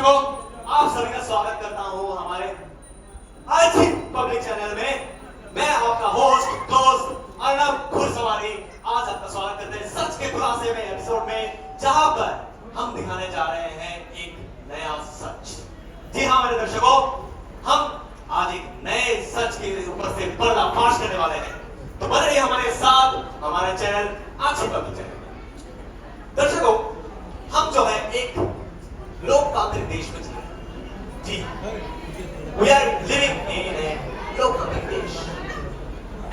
दर्शकों, आप सभी का स्वागत करता हूं हमारे आज ही पब्लिक चैनल में। मैं आपका होस्ट दोस्त अर्नब घुड़सवारी आज आपका स्वागत करते हैं सच के खुलासे में एपिसोड में, जहां पर हम दिखाने जा रहे हैं एक नया सच। जी हाँ मेरे दर्शकों, हम आज एक नए सच के ऊपर से पर्दाफाश करने वाले हैं, तो बने रहिए हमारे साथ हमारे चैनल आज ही पब्लिक चैनल में। दर्शकों, हम जो है एक लोकतांत्रिक देश में जी रहे हैं। जी, we are living in a लोकतांत्रिक देश,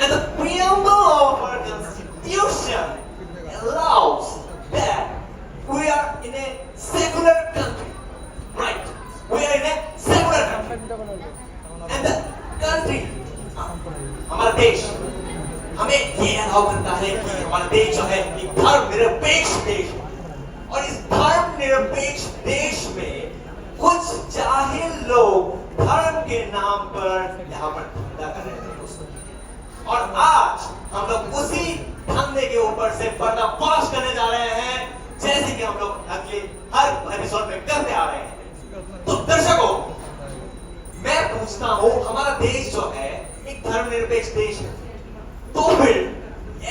and the preamble of our constitution allows that we are in a secular country, right? We are in a secular country, and the country, हमारा देश हमें ये अलाउ करता है कि हमारा देश जो है एक धर्मनिरपेक्ष देश है, और इस धर्मनिरपेक्ष देश में कुछ जाहिल लोग धर्म के नाम पर यहाँ पर धंधा कर रहे थे दोस्तों। और आज हम लोग उसी धंधे के ऊपर से पर्दाफाश करने जा रहे हैं, जैसे कि हम लोग अगले हर एपिसोड में करते आ रहे हैं। तो दर्शकों, मैं पूछता हूं, हमारा देश जो है एक धर्मनिरपेक्ष देश है, तो फिर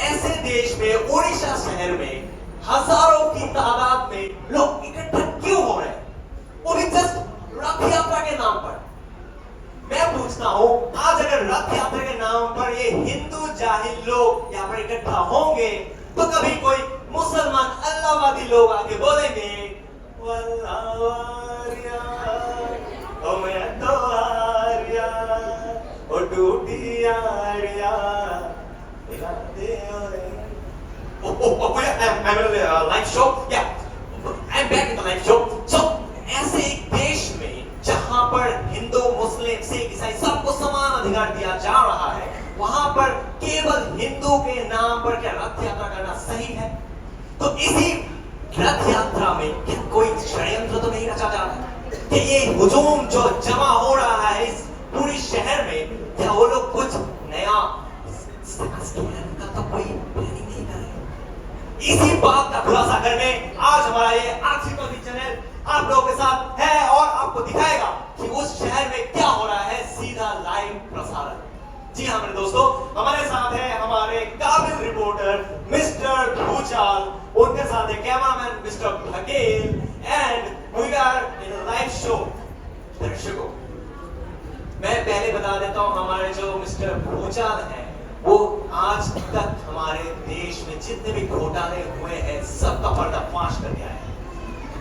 ऐसे देश में उड़ीसा शहर में हजारों की तादाद में लोग इकट्ठा क्यों हो रहे हैं, वो भी जस्ट रथ यात्रा के नाम पर। मैं पूछता हूं, आज अगर रथ यात्रा के नाम पर ये हिंदू जाहिल लोग यहाँ पर इकट्ठा होंगे, तो कभी कोई मुसलमान अल्लाहवादी लोग आके बोलेंगे वल्लावारिया, ओ मैं तो आरिया, ओ टूटी आरिया, I'm in a live show. Yeah, I'm back in the live show. So, ऐसे एक देश में जहां पर हिंदू, मुस्लिम, सिख, ईसाई सबको समान अधिकार दिया जा रहा है, वहां पर केवल हिंदू के नाम पर क्या रथ यात्रा करना सही है? तो इसी रथ यात्रा में क्या कोई षड्यंत्र तो नहीं रचा जा रहा कि ये हुजूम जो जमा हो रहा है इस पूरी शहर में, क्या वो लोग कुछ नया का तो कोई प्लानिंग नहीं कर रहे? इसी बात का खुलासा करने आज हमारा ये आखिरी पब्लिक चैनल आप लोगों के साथ है और आपको दिखाएगा कि उस शहर में क्या हो रहा है, सीधा लाइव प्रसारण। जी हाँ मेरे दोस्तों, हमारे साथ है हमारे काबिल रिपोर्टर मिस्टर भूचाल, उनके साथ है cameraman mister Bhakel, and we are in a live show. दर्शकों, मैं पहले बता देता हूँ, हमारे जो मिस्टर भूचाल हैं वो आज तक हमारे देश में जितने भी घोटाले हुए हैं सबका पर्दाफाश करके आए हैं,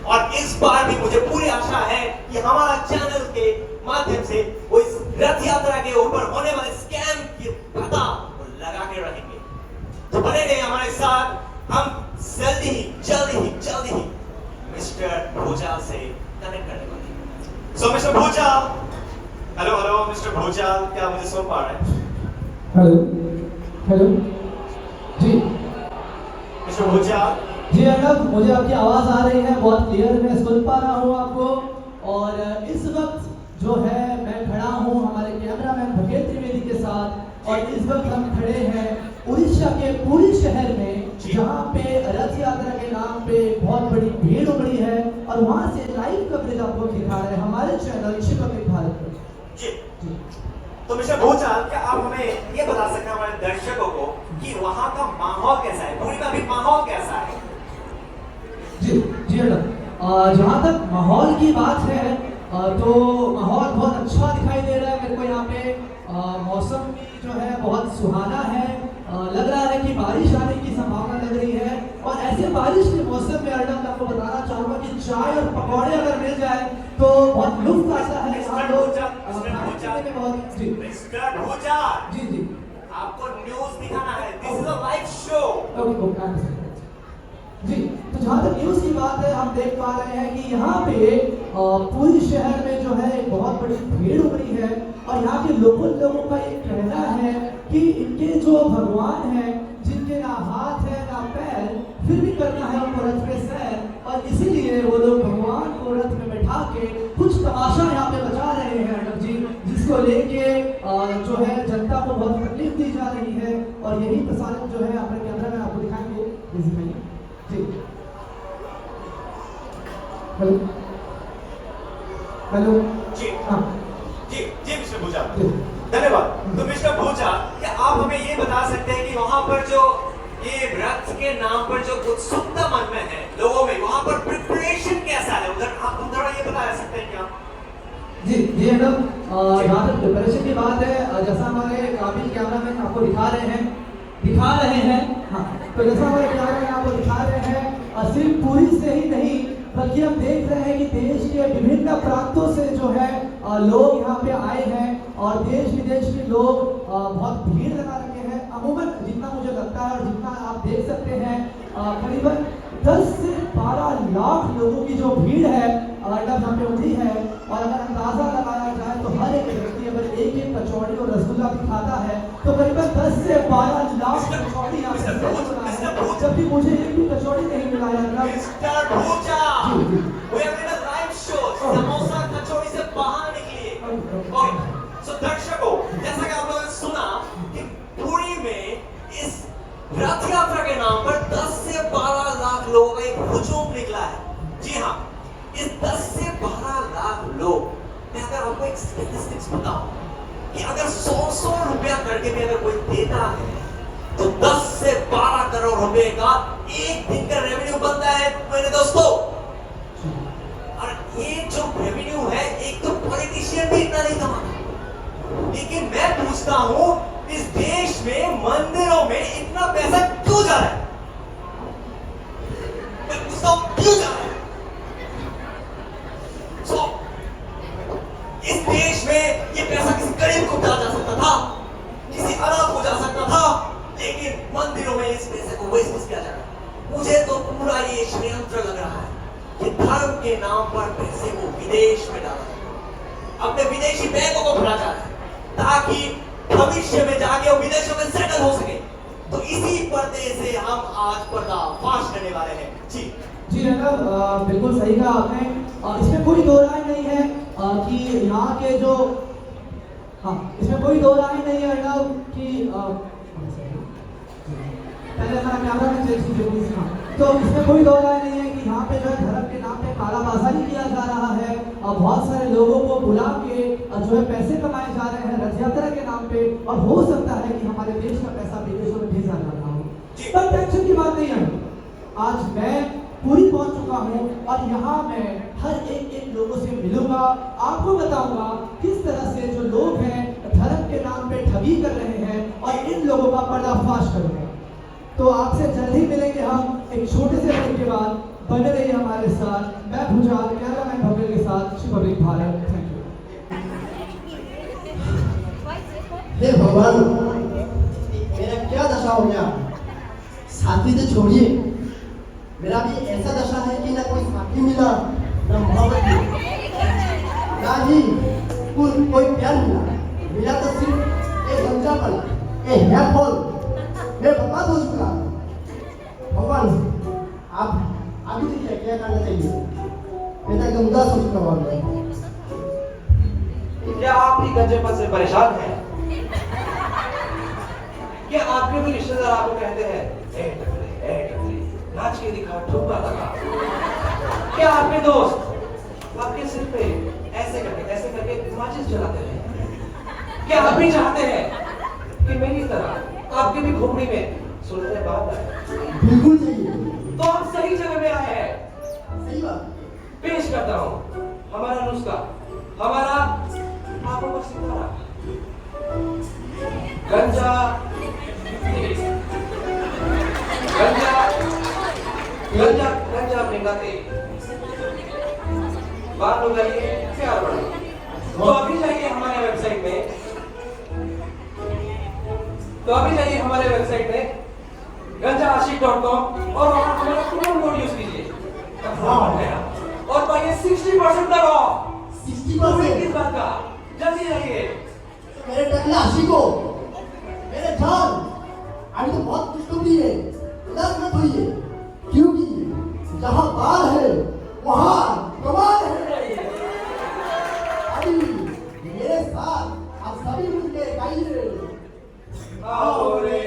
और इस बार भी मुझे पूरी आशा है कि हमारा चैनल के माध्यम से वो इस रथ यात्रा के ऊपर होने वाले स्कैम की पता लगा के रहेंगे। तो बने रहिए हमारे साथ, हम जल्दी ही मिस्टर भूचाल से कनेक्ट करने वाले हैं। सो मिस्टर भूचाल, हेलो मिस्टर भूचाल, क्या मुझे सुन पा रहे हैं? हेलो जी मिस्टर भूचाल। जी अर्नब, मुझे आपकी आवाज़ आ रही है, बहुत क्लियर मैं सुन पा रहा हूँ आपको। और इस वक्त जो है मैं खड़ा हूँ हमारे कैमरामैन भकेल त्रिवेदी के साथ, और इस वक्त हम खड़े हैं उड़ीसा के पूरी शहर में, जहाँ पे रथ यात्रा के नाम पे बहुत बड़ी भीड़ उमड़ी है, और वहाँ से लाइव कवरेज आपको दिखा रहे हैं हमारे चैनल पब्लिक भारत पर। तो मिस्टर भूचाल, क्या आप हमें ये बता सकते हैं हमारे दर्शकों को कि वहाँ का माहौल कैसा है, पूरी में अभी माहौल कैसा है? जी जहाँ तक माहौल की बात है तो माहौल बहुत अच्छा दिखाई दे रहा है मेरे को। यहाँ पे मौसम भी जो है बहुत सुहाना है, लग रहा है कि बारिश आने की संभावना लग रही है। और ऐसे बारिश के मौसम में अर्नब आपको बताना चाहूँगा कि चाय और पकौड़े अगर मिल जाए तो बहुत लुत्फ आता है। जी आपको न्यूज़ दिखाना है, this is a live show. जी, तो जहाँ तक न्यूज़ की बात है, हम देख पा रहे हैं कि यहाँ पे पूरी शहर में जो है एक बहुत बड़ी भीड़ उमड़ी है, और यहाँ के लोगों का एक कहना है कि इनके जो भगवान हैं, जिनके ना हाथ है ना पैर, फिर भी करना है उनको रथ में सैर, और इसीलिए वो लोग भगवान को रथ में बैठा के कुछ तमाशा यहाँ पे बचा रहे हैं अर्नब जी, जिसको लेके जो है जनता को बहुत तकलीफ दी जा रही है। और यही प्रसारण जो है अपने कैमरा में आपको दिखाएंगे। हेलो हेलो जी हाँ जी जी मिस्टर भूजा, जी। धन्यवाद। तो मिस्टर भूजा, क्या आप हमें ये बता सकते हैं कि वहां पर जो ये रथ के नाम पर जो उत्सुकता मन में है लोगों में, वहां पर प्रिपरेशन कैसा है उधर, आप हम थोड़ा ये बता सकते हैं क्या? जी जी मैडम, जहाँ तक प्रिपरेशन की बात है, जैसा हमारे काबिल कैमरामैन आपको दिखा रहे हैं हाँ, तो जैसा हमारे कैमरामैन आपको दिखा रहे हैं, सिर्फ पूरी से ही नहीं बल्कि हम देख रहे हैं कि देश के विभिन्न प्रांतों से जो है लोग यहाँ पे आए हैं और देश विदेश के लोग बहुत भीड़ लगा रखे हैं। अमूमन जितना मुझे लगता है और जितना आप देख सकते हैं, करीबन 10 से 12 लाख लोगों की जो भीड़ है यहाँ पे उमड़ी है। और अगर अंदाजा लगाया जाए तो हर एक व्यक्ति अगर एक एक कचौड़ी और रसगुल्ला भी खाता है तो करीबन 10 से 12 लाख कचौड़ी यहाँ से बना है, जबकि मुझे एक भी कचौड़ी नहीं मिला है। मिस्टर भूजा, we are in a live show, samosa कचौड़ी से बाहर निकलिए। ओके, सो दर्शकों, जैसा कि आप लोगों ने सुना कि पुरी में इस रथ यात्रा के नाम पर 10 से 12 लाख लोगों का एक हुजूम निकला है। जी हाँ, इस 10 से 12 लाख लोग, मैं अगर आपको एक स्टैटिस्टिक्स बताऊं कि अगर 100 रुपया करके भी अगर कोई देता है तो 10 से 12 करोड़ रुपए का एक दिन का रेवेन्यू बनता है मेरे दोस्तों। और ये जो रेवेन्यू है, एक तो पॉलिटिशियन भी इतना नहीं कमाता, लेकिन मैं पूछता हूं इस देश में मंदिरों में इतना पैसा क्यों जा रहा है? मैं पूछता हूं क्यों जा रहा है? इस देश में ये पैसा किसी गरीब को दिया जा सकता था, किसी अनाथ को जा सकता था, लेकिन मंदिरों में इस पैसे को वेस्ट किया जा रहा है। मुझे तो पूरा ये षड्यंत्र लग रहा है कि धर्म के नाम पर पैसे को विदेश में डाला जाता है, अपने विदेशी बैंकों को खुला जा रहा है ताकि भविष्य में जाके वो विदेशों में सेटल हो सके। तो इसी पर्दे से हम आज पर्दाफाश करने वाले हैं। जी जी रंगव, बिल्कुल सही कहा आपने। इसमें कोई दो राय नहीं है कि यहाँ के जो इसमें कोई दो राय नहीं है रंगव कि पहले हमारा कैमरा में चेक कीजिए। तो इसमें कोई दो राय नहीं है कि यहाँ पे जो है धर्म के नाम पे कालाबाजारी किया जा रहा है और बहुत सारे लोगों को बुला के जो है पैसे कमाए जा रहे हैं रथ यात्रा के नाम पे, और हो सकता है कि हमारे देश का पैसा विदेशों में भेजा जा रहा हो। पर टेंशन की बात नहीं है, आज मैं पूरी पहुंच चुका हूं और यहाँ मैं हर एक लोगों से मिलूंगा, आपको बताऊंगा किस तरह से जो लोग हैं धर्म के नाम पे ठगी कर रहे हैं और इन लोगों का पर्दाफाश करूंगा। तो आपसे जल्द ही मिलेंगे हम एक छोटे से ब्रेक के बाद। बने रहिए हमारे साथ। मैं भूजाल, कैमरामैन भव्य के साथ, शुभ भारत। Thank you. हे भगवान, मेरा क्या दशा हो गया? साथी तो छोड़िए, मेरा भी ऐसा दशा है कि ना कोई साथी मिला ना मोहब्बत मिली, ना ही कोई प्यार मिला तो सिर्फ एक गंजापन, एक हेयर फॉल। मैं बर्बाद हो चुका। भगवान, आप आगे देखिए क्या करना चाहिए। मैं तो एकदम उदास हो चुका हूँ। क्या आप भी गंजेपन से परेशान हैं? क्या आपके भी रिश्तेदार आपको कहते हैं ए टकले नाच के दिखा, ठुमका लगा? क्या आपके दोस्त आपके सिर पे ऐसे करके माचिस जलाते हैं? क्या आप भी चाहते हैं कि मेरी तरह आपके भी घुमड़ी में सुनहरे बात आए? बिल्कुल चाहिए। तो आप सही जगह में आए हैं। सही बात। पेश करता हूं हमारा नुस्खा, हमारा आंखों का सितारा, गंजा गंजा गंजा महंगा तेल, बात हो जाइए प्यार बढ़े। तो अभी जाइए हमारे वेबसाइट में, ganja-ashik.com और वहां हमारा प्रोमो कोड यूज कीजिए और पाइए 60% तक ऑफ। 60%? किस बात का? जल्दी जाइए। मेरे टकला आशिको, मेरे जान, अभी तो बहुत खुशखबरी है, उदास मत होइए, क्योंकि जहाँ बाल है वहाँ कमाल है। अभी मेरे साथ आप सभी मिलकर गाइए, आओ रे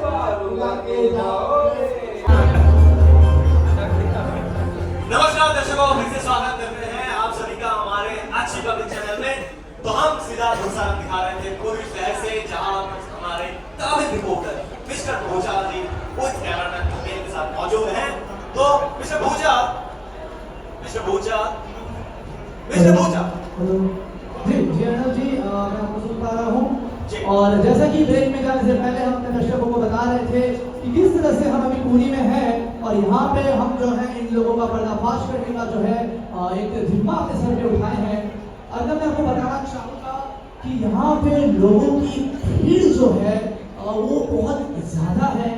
बालू लाके जाओ रे। नमस्कार दर्शकों, फिर से स्वागत करते हैं आप सभी अच्छी पब्लिक चैनल में, तो हम सीधा दूसरा दिखा रहे थे पूरी शहर से, जहां हमारे काबिल रिपोर्टर मिस्टर भूजा जी उस कैमरामैन मेरे के साथ मौजूद हैं। तो मिस्टर भूजा, मिस्टर भूजा, मिस्टर भूजा। जी जी अर्णव जी, मैं आपको सुन पा रहा हूँ। जी। और जैसा कि ब्रेक में जाने से पहले हम अपने दर्शकों को बता रहे थे कि किस तरह से हम अभी पुरी में हैं और यहाँ पे हम जो है इन लोगों का पर्दाफाश करने का जो है एक जिम्मा अपने सर पे उठाए हैं। अगर मैं आपको बताना चाहूँगा कि यहाँ पे लोगों की भीड़ जो है वो बहुत ज़्यादा है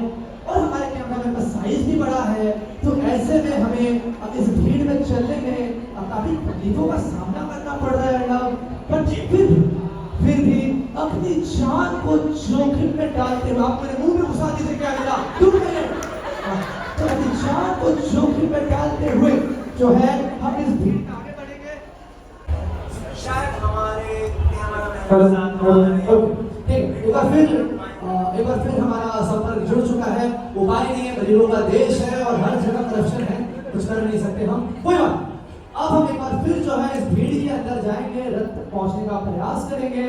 और हमारे कैमरामैन का साइज भी बड़ा है, तो ऐसे में हमें अब इस भीड़ में चलने में काफी तकलीफों का सामना करना पड़ रहा है अर्णव। पर फिर भी अपनी जान को जोखिम में डालते हुए, आप मेरे मुंह में घुसा दीजिए क्या मिला तुम मेरे, तो अपनी जान को जोखिम में डालते हुए जो है हम इस भीड़ में आगे बढ़ेंगे। शायद हमारे कैमरामैन एक बार फिर हमारा संपर्क जुड़ चुका है। उपाय नहीं है, गरीबों का देश है और हर जगह करप्शन है, कुछ कर नहीं सकते हम, कोई बात। अब हम एक बार फिर जो है इस भीड़ के अंदर जाएंगे, रथ पहुंचने का प्रयास करेंगे,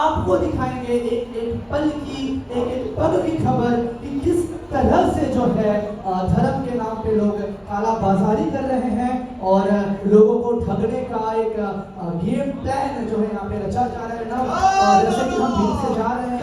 आपको दिखाएंगे एक एक पल की, एक एक पल की खबर कि किस तरह से जो है धर्म के नाम पे लोग काला बाजारी कर रहे हैं और लोगों को ठगने का एक गेम प्लान जो है यहाँ पे रचा जा रहा है ना। और जैसे कि हम भीड़ से जा रहे हैं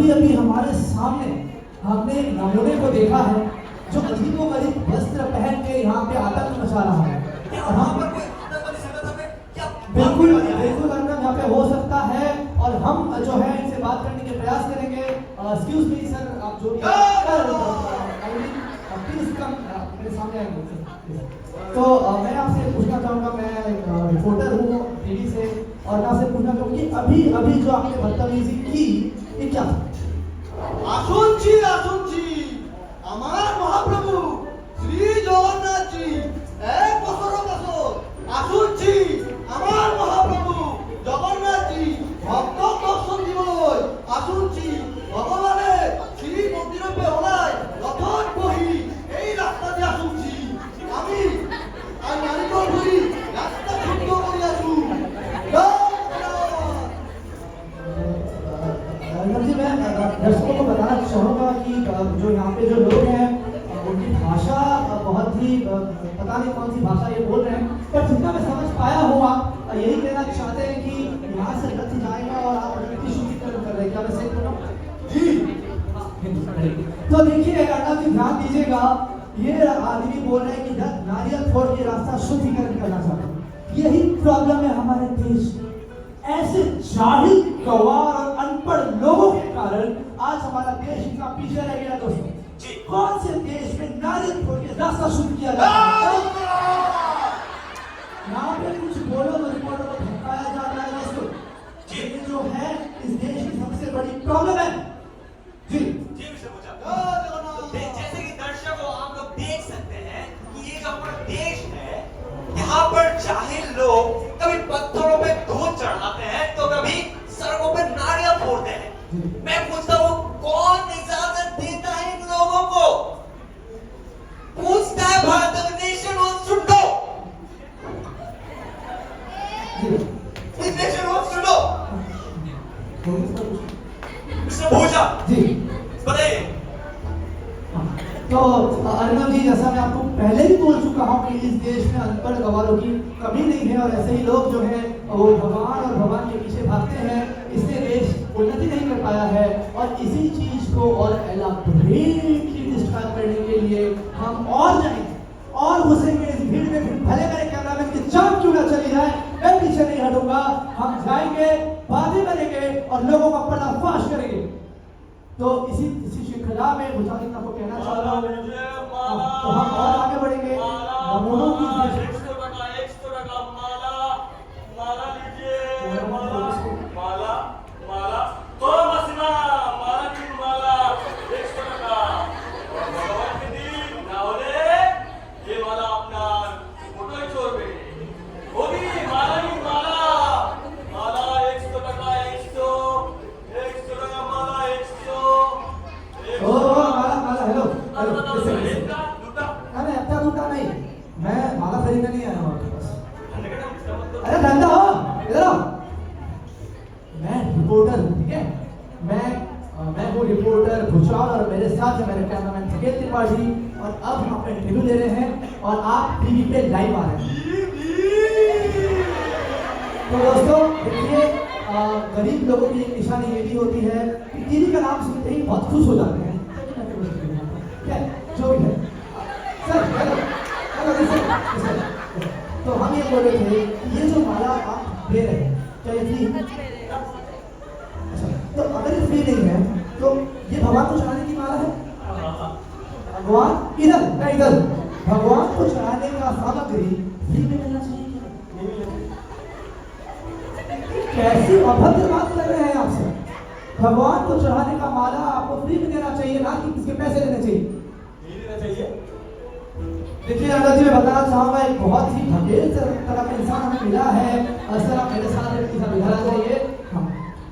अभी हमारे सामने हमने नमूने को देखा है जो अजीबोगरीब वस्त्र पहन के यहाँ पे आतंक मचा रहा है। बिल्कुल बिल्कुल अर्णव, यहाँ पे हो सकता है और हम जो है इनसे बात करने के प्रयास करेंगे। एक्सक्यूज मी सर, आप जो प्लीज कम मेरे सामने आएंगे। तो मैं आपसे पूछना चाहूँगा, मैं रिपोर्टर हूँ टीवी से, और मैं आपसे पूछना चाहूँगा कि अभी जो आपने बदतमीजी की ये क्या? আসুনছি আমার মহাপ্রভু শ্রী জগন্নাথজি এক বছর আসুনছি আমার মহাপ্রভু জগন্নাথজি ভক্ত দর্শন দিবই আসুনছি ভগবানের শ্রী মন্দিরে ওলাই রথন বহি এই রাস্তা দিয়ে আসুনছি আমি আর নারিকল ধরি রাস্তা শুদ্ধ করিয়াছু। मैं दर्शकों को बताना चाहूँगा कि जो यहाँ पे जो लोग हैं उनकी भाषा बहुत ही पता नहीं कौन सी भाषा ये बोल रहे हैं, पर जितना मैं समझ पाया हुआ यही कहना चाहते हैं कि यहाँ से रथ जाएगा और आप प्रकृति शुद्धि कर रहे हैं। क्या मैं सही बोल रहा हूँ? जी। तो देखिए अर्णव जी, ध्यान दीजिएगा, ये आदमी बोल रहे हैं कि नारियल फोड़ के रास्ता शुद्धिकरण करना चाहते हैं। यही प्रॉब्लम है हमारे देश में। ऐसे जाहिल, गंवार और अनपढ़ लोगों के कारण आज हमारा देश इतना पीछे रह गया। दोस्तों, कौन से देश में नारियल फोड़ के रास्ता शुरू किया जाता है? यहाँ पे कुछ बोलो तो रिपोर्टर को धमकाया जाता है। दोस्तों, ये जो है इस देश की सबसे बड़ी प्रॉब्लम है। जी जी मिस्टर भूजा, जैसे कि दर्शकों आप लोग देख सकते हैं कि ये जो हमारा देश है, यहाँ पर जाहिल लोग कभी पत्थरों पे दूध चढ़ाते हैं तो कभी सड़कों पे नारियल फोड़ते हैं। मैं पूछता हूँ, कौन इजाजत देता है इन लोगों को? पूछता है Bharat nation wants to know, this nation wants to know. Mister Bhuja ji बताइए। तो अर्णव जी, जैसा मैं आपको पहले भी बोल चुका हूँ कि इस देश में अनपढ़ गंवारों की कमी नहीं है और ऐसे ही लोग जो है वो भगवान और भगवान के पीछे भागते हैं, इसलिए देश उन्नति नहीं कर पाया है। और इसी चीज को और एलाबोरेटली डिस्क्राइब करने के लिए हम और जाएंगे और घुसेंगे इस भीड़ में, फिर भले मेरे कैमरामैन की जान क्यों ना चली जाए, मैं पीछे नहीं हटूंगा। हम जाएंगे, बातें करेंगे और लोगों का पर्दाफाश करेंगे। तो इसी श्रृंखला में मुझे आपको कहना चाह रहा हूँ, तो हम और आगे बढ़ेंगे। नमूनों की अरे अपना दुकान नहीं, मैं माला खरीदने नहीं आया हूँ आपके पास। अरे धंधा हो, इधर आओ। मैं रिपोर्टर हूँ, ठीक है? मैं हूँ रिपोर्टर भूचाल और मेरे साथ है मेरे कैमरामैन थकेत त्रिपाठी और अब हम अपने इंटरव्यू ले रहे हैं और आप टीवी पे लाइव आ रहे हैं। तो दोस्तों देखिए, गरीब लोगों की एक निशानी ये भी होती है कि टीवी का नाम सुनते ही बहुत खुश हो जाते हैं। क्या जो भी है सर, तो हम ये बोल रहे थे कि ये जो माला आप दे रहे हैं क्या ये फ्री? तो अगर ये फ्री नहीं है तो ये भगवान को चढ़ाने की माला है? भगवान इधर भगवान को चढ़ाने का सामग्री फ्री में मिलना चाहिए क्या? कैसी अभद्र बात कर रहे हैं आप सर? भगवान को चढ़ाने का माला आपको फ्री में देना चाहिए, ना कि किसके पैसे देने चाहिए। देखिए अगर जी मैं बताना चाहूंगा, एक बहुत ही भगेल तरह का इंसान हमें मिला है। सर आप मेरे साथ इधर आ जाइए। हाँ,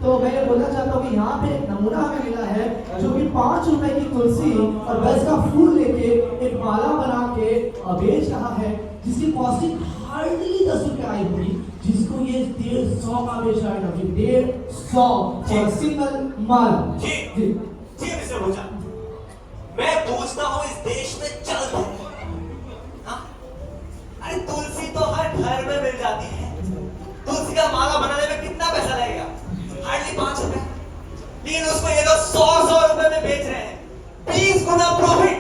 तो मैं ये बोलना चाहता हूँ कि यहाँ पे एक नमूना हमें मिला है जो कि 5 रुपए की तुलसी और 10 का फूल लेके एक माला बना के बेच रहा है, जिसकी कॉस्टिंग हार्डली 10 रुपए आई हुई, जिसको ये 150 का बेच रहा है। 150 सिंगल माल। जी मिस्टर भूचा, मैं पूछता हूँ इस देश में चल रहा है, अरे तुलसी तो हर घर में मिल जाती है। तुलसी का माला बनाने में कितना पैसा लगेगा? हार्डली 5 रुपए, लेकिन उसको ये लोग 100 रुपए में बेच रहे हैं। 20 गुना प्रॉफिट।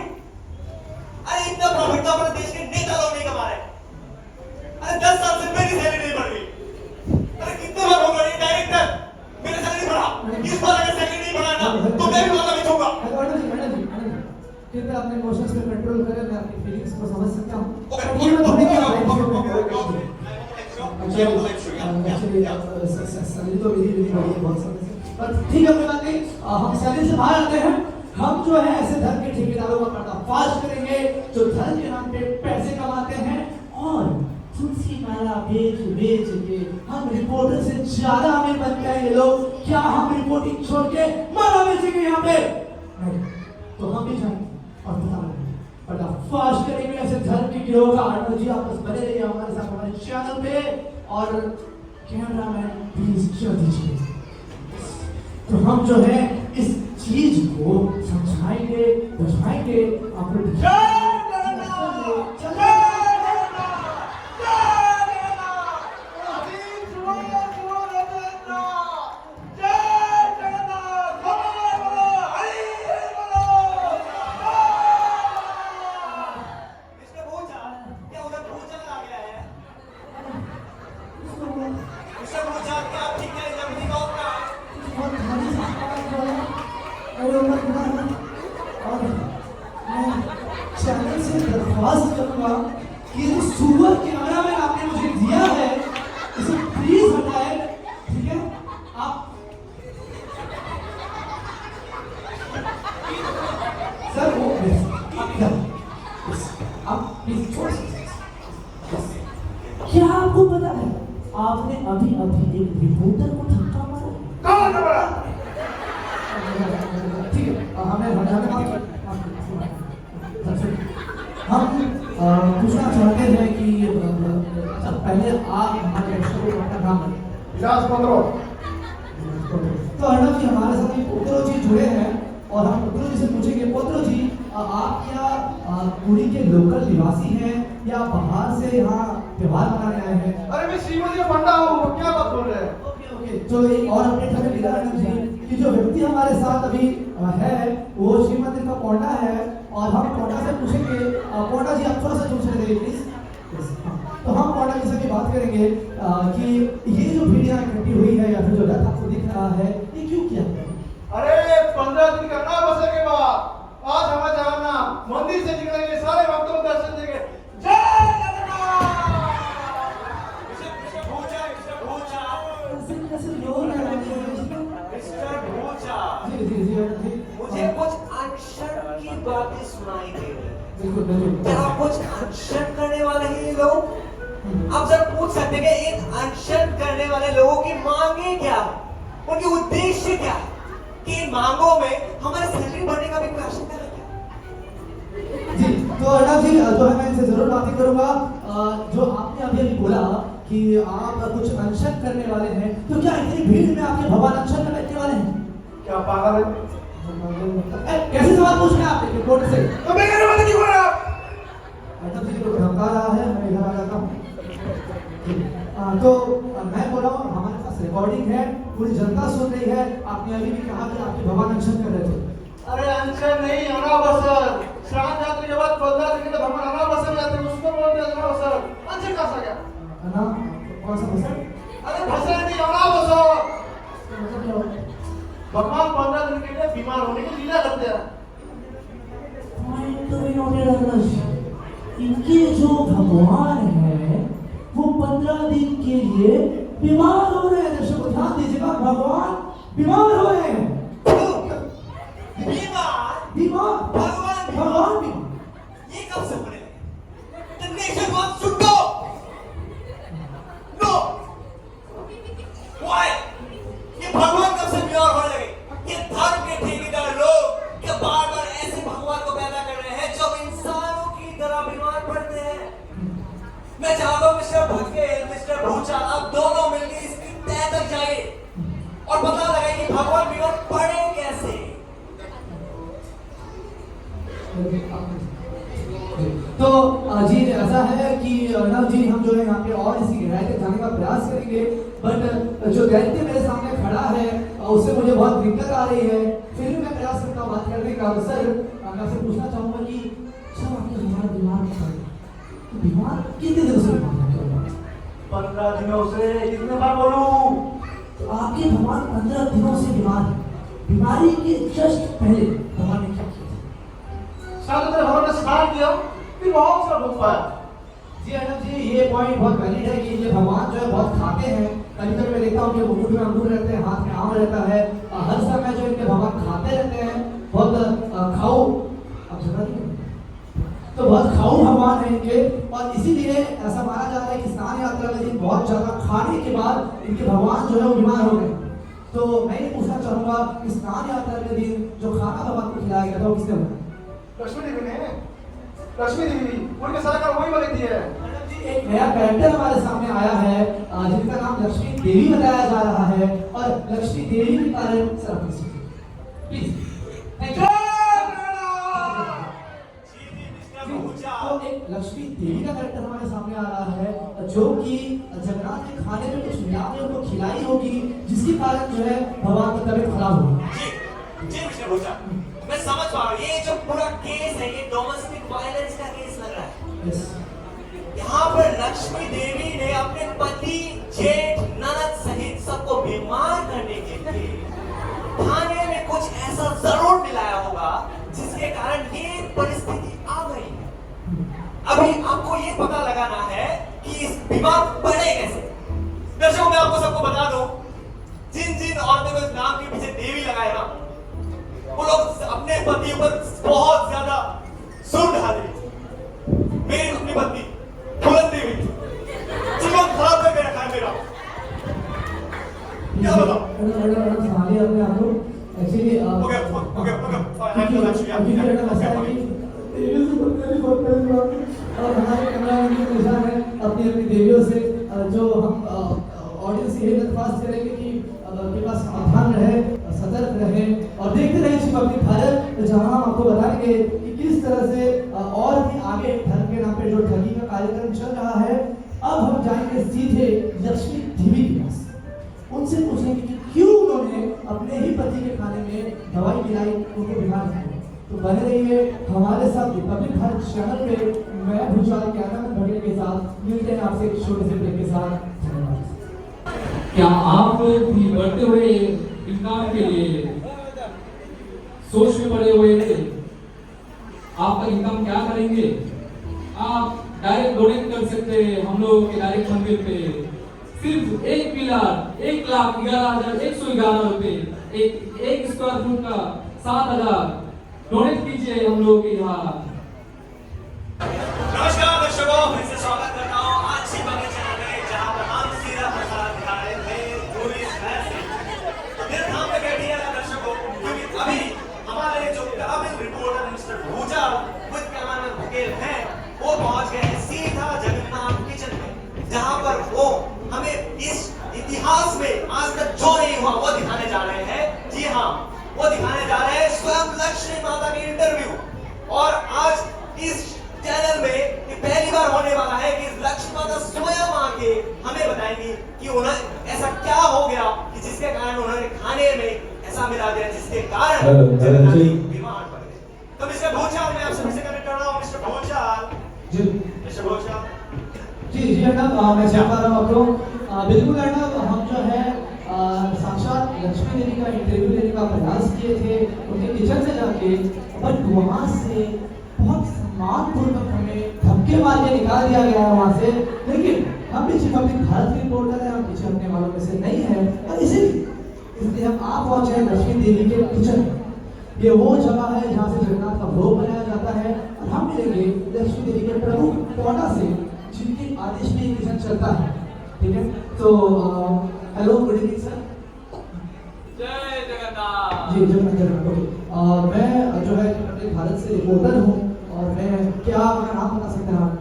अरे इतना प्रॉफिट तो अपने देश के नेता लोग नहीं कमा रहे। अरे 10 साल से मेरी सैलरी नहीं बढ़ रही। अरे कितने बार बोल रही है डायरेक्टर, मेरी सैलरी बढ़ा, इस बार अगर सैलरी नहीं बढ़ाना तो मैं भी माला बेचूंगा। कृपया अपने इमोशंस पे कंट्रोल करें, मैं आपकी फीलिंग्स को समझ सकता हूँ। सैलरी तो मेरी भी बढ़ी है बहुत समय से, पर ठीक है कोई बात नहीं। हम सैलरी से बाहर आते हैं। हम जो है ऐसे धर्म के ठेकेदारों का पर्दाफाश करेंगे जो धर्म के नाम पे पैसे कमाते हैं और तुलसी माला बेच के हम रिपोर्टर से ज्यादा अमीर बनते हैं ये लोग। क्या हम रिपोर्टिंग छोड़ के माला बेचेंगे यहाँ पे? नहीं, तो हम भी जाएंगे और पर्दाफाश करेंगे ऐसे धर्म के गिरोह का। आनंद जी आप बस बने रहिए हमारे साथ हमारे चैनल पे, और कैमरामैन प्लीज चल दीजिए। तो हम जो है इस चीज को समझाएंगे, बुझाएंगे आपको। चैनल से दरख्वास्त करूंगा कि जो सुअर कैमरामैन आपने मुझे दिया है इसे प्लीज हटाए, ठीक है? आप सर वो आप प्लीज छोड़ सकते। क्या आपको पता है आपने अभी एक रिपोर्टर को धक्का मारा? ठीक है, हमें हम पूछना चाहते हैं कि अच्छा पहले आप हमारे दर्शकों को अपना नाम तो अर्णव जी हमारे साथ पोत्रो जी जुड़े हैं और हम पोत्रो जी से पूछेंगे, पोत्रो जी आप क्या पुरी के लोकल निवासी हैं या बाहर से यहाँ त्योहार मनाने आए हैं? अरे मैं श्रीमती का बंदा हूँ, क्या बात बोल रहे हैं? ओके, चलो एक और अपडेट हमें मिला अर्णव जी कि जो व्यक्ति हमारे साथ अभी है वो श्री मंदिर का पौंडा है और हम पौंडा से पूछेंगे। पौंडा जी आप थोड़ा सा दूर चले जाइए प्लीज। तो हम पौंडा जी से भी बात करेंगे कि ये जो भीड़ यहाँ इकट्ठी हुई है या फिर जो रथ आपको दिख रहा है ये क्यों किया गया? अरे 15 दिन का अमावस्या के बाद आज हमारे जगन्नाथ मंदिर से निकलेंगे, सारे भक्तों को दर्शन देंगे। जय जगन्नाथ। मुझे कुछ अनशन की बातें सुनाई दे रही बिल्कुल क्या कुछ अनशन करने वाले हैं ये लोग? आप जब पूछ सकते हैं कि इन अनशन करने वाले लोगों की मांगे क्या, उनके उद्देश्य क्या है, कि इन मांगों में हमारे सैलरी बढ़ने का भी कोई आशंका है क्या? तो अर्णव जी जो है मैं इनसे जरूर बातें करूंगा। जो आपने अभी अभी बोला कि आप कुछ अनशन करने वाले हैं, तो क्या इतनी भीड़ में आपके भगवान अनशन में बैठने वाले हैं? क्या पागल है? कैसे सवाल पूछ रहे हैं आप कोर्ट से? तो मैं कहने वाला क्यों रहा? अर्णव जी को धमका रहा है, मैं इधर आ जाता हूँ। तो मैं बोल रहा हूँ हमारे पास रिकॉर्डिंग है, पूरी जनता सुन रही है। आपने अभी भी कहा कि आपके भगवान अनशन कर रहे थे। अरे अनशन नहीं, अनावसर। श्राद्ध यात्रा के बाद 15 दिन के भगवान अनावसर जाते हैं, उसको बोलते हैं अनावसर। अनशन का सा क्या? कौन सा भसर? अरे भसर नहीं, अनावसर। मतलब क्या होता है? भगवान 15 दिन के लिए बीमार होने की लीला करते हैं। पॉइंट तो भी नोटेड अर्णव जी। इनके जो भगवान है वो 15 दिन के लिए बीमार हो रहे हैं। दर्शकों ध्यान दीजिएगा, भगवान बीमार हो रहे हैं। बीमार भगवान भी ये कब से बोले? The nation wants to go. No. Why? ये भगवान कब से बीमार होने लगे? ये धर्म के ठेकेदार लोग क्या बार-बार ऐसे भगवान को पैदा कर रहे हैं जो इंसानों की तरह बीमार पड़ते हैं? मैं चाहता हूँ मिस्टर बघेल, मिस्टर भूचा, आप दोनों मिलकर इसकी तह तक जाइए और पता लगाइए कि भगवान बीमार पड़े कैसे। तो जी ऐसा है कि अर्णव जी हम जो है यहाँ पे और इसी गहराई तक जाने का प्रयास करेंगे, बट जो दैत्य मेरे सामने खड़ा है उससे मुझे बहुत दिक्कत आ रही है। फिर भी मैं प्रयास करता हूँ बात करने का। सर मैं आपसे पूछना चाहूंगा कि सर आपके बीमार कितने दिनों से बीमार? 15 दिनों से। कितने बार बोलूं? तो आपके भगवान 15 दिनों से बीमार है। बीमारी के जस्ट पहले भगवान ने क्या किया? साथ में भगवान ने स्नान किया, फिर बहुत सा भूख पाया। जी अर्णव जी ये पॉइंट बहुत वैलिड है कि ये भगवान जो है बहुत खाते हैं। कभी कभी मैं देखता हूँ कि मुकुट में अंगूर रहते हैं, हाथ में आम रहता है। हर समय जो इनके भगवान खाते रहते हैं, बहुत खाऊ। अब सुना नहीं? तो बहुत खाऊ भगवान है इनके, और इसीलिए ऐसा माना जा रहा है कि स्नान यात्रा के दिन बहुत ज्यादा खाने के बाद इनके भगवान जो है वो बीमार हो गए। तो मैं ये पूछना चाहूंगा कि स्नान यात्रा के दिन जो खाना भगवान को खिलाया गया था वो किसने बनाया? लक्ष्मी देवी ने। लक्ष्मी देवी उनके सारा काम वही बनती है। एक नया कैरेक्टर हमारे सामने आया है जिनका नाम लक्ष्मी देवी बताया जा रहा है, और लक्ष्मी देवी के कारण सर प्लीज थैंक यू। तो एक लक्ष्मी देवी का कैरेक्टर हमारे सामने आ रहा है जो कि जगन्नाथ के खाने में कुछ मिला के उनको खिलाई होगी, जिसके कारण जो है भगवान की तबीयत खराब होगी। जी मिस्टर भूचा, मैं समझ पा रहा हूँ। ये जो पूरा केस है ये डोमेस्टिक वायलेंस का केस लग रहा है। यस यहाँ पर लक्ष्मी देवी ने अपने पति, जेठ, ननद सहित सबको बीमार करने के लिए खाने में कुछ ऐसा जरूर मिलाया होगा जिसके कारण ये परिस्थिति आ गई। अभी आपको ये पता लगाना है कि इस बीमार पड़े कैसे। दर्शकों मैं आपको सबको बता दूं, जिन जिन औरतों को इस नाम के पीछे देवी लगाए ना, वो लोग अपने पति पर बहुत ज्यादा सुन डाले। मेरी अपनी पत्नी बुलंद देवी जीवन खराब करके रखा है मेरा। क्या बताओ? संभालिए अपने आप को। एक्चुअली ओके और हमारे कैमरामैन की निशान है अपनी अपनी देवियों से जो हम ऑडियंस से यही दरख्वास्त करेंगे कि आपके पास सावधान रहे, सतर्क रहे और देखते रहे शिव पब्लिक भारत, जहां हम आपको बताएंगे कि किस तरह से और भी आगे धर्म के नाम पे जो ठगी का कार्यक्रम चल रहा है। अब हम जाएंगे सीधे लक्ष्मी देवी के पास, उनसे पूछेंगे कि क्यों उन्होंने अपने ही पति के खाने में दवाई मिलाई, उनको बीमार किया। तो बने रहिए हमारे साथ रिपब्लिक भारत चैनल पे। मैं भूचाल कैमरामैन भगेल के साथ मिलते हैं आपसे एक छोटे से ब्रेक के साथ। धन्यवाद। क्या आप लोग भी बढ़ते हुए इनकम के लिए सोच में पड़े हुए थे? आपका इनकम क्या करेंगे? आप डायरेक्ट डोनेट कर सकते हैं हम लोग के डायरेक्ट मंदिर पे। सिर्फ 1 पिलर 1,11,111 रुपए, एक स्क्वायर फुट का 7,000 डोनेट कीजिए हम लोग के यहाँ। नमस्कार दर्शकों, फिर से स्वागत करता हूँ आज शिव पब्लिक चैनल में, जहाँ पर हम सीधा प्रसारण दिखा रहे थे पूरी शहर से। दिल थाम के बैठिएगा दर्शकों, क्योंकि अभी हमारे जो Tamil reporter mister Bhucha with cameraman Baghel है हेलो, जगन्नाथ जी जी। बीमार पड़ गए। तो मिस्टर भूचाल, मैं आपसे फिर से कनेक्ट कर रहा हूँ। मिस्टर भूचाल, जी मिस्टर भूचाल, जी अर्नब, मैं सुन पा रहा हूँ आपको। बिल्कुल अर्नब, हम जो है साक्षात लक्ष्मी देवी का इंटरव्यू लेने का प्रयास किए थे उनके किचन में जाके, बट वहाँ से बहुत सम्मानपूर्वक हमें धक्के मार के निकाल दिया गया है वहाँ से। लेकिन हम पीछे पब्लिक भारत की रिपोर्टर है, हम पीछे हटने वालों में से नहीं है, और इसलिए हम आप पहुँचे हैं लक्ष्मी देवी के किचन में। ये वो जगह है जहाँ से जगन्नाथ का भोग बनाया जाता है, और हम मिलेंगे लक्ष्मी देवी के प्रमुख पौना से जिनके आदेश में ये किचन चलता है। ठीक है, तो हेलो, गुड इवनिंग सर। जय जगन्नाथ। जी जगन्नाथ, ओके। मैं जो है पब्लिक भारत से रिपोर्टर हूँ, और मैं क्या अपना नाम बता सकते हैं आप?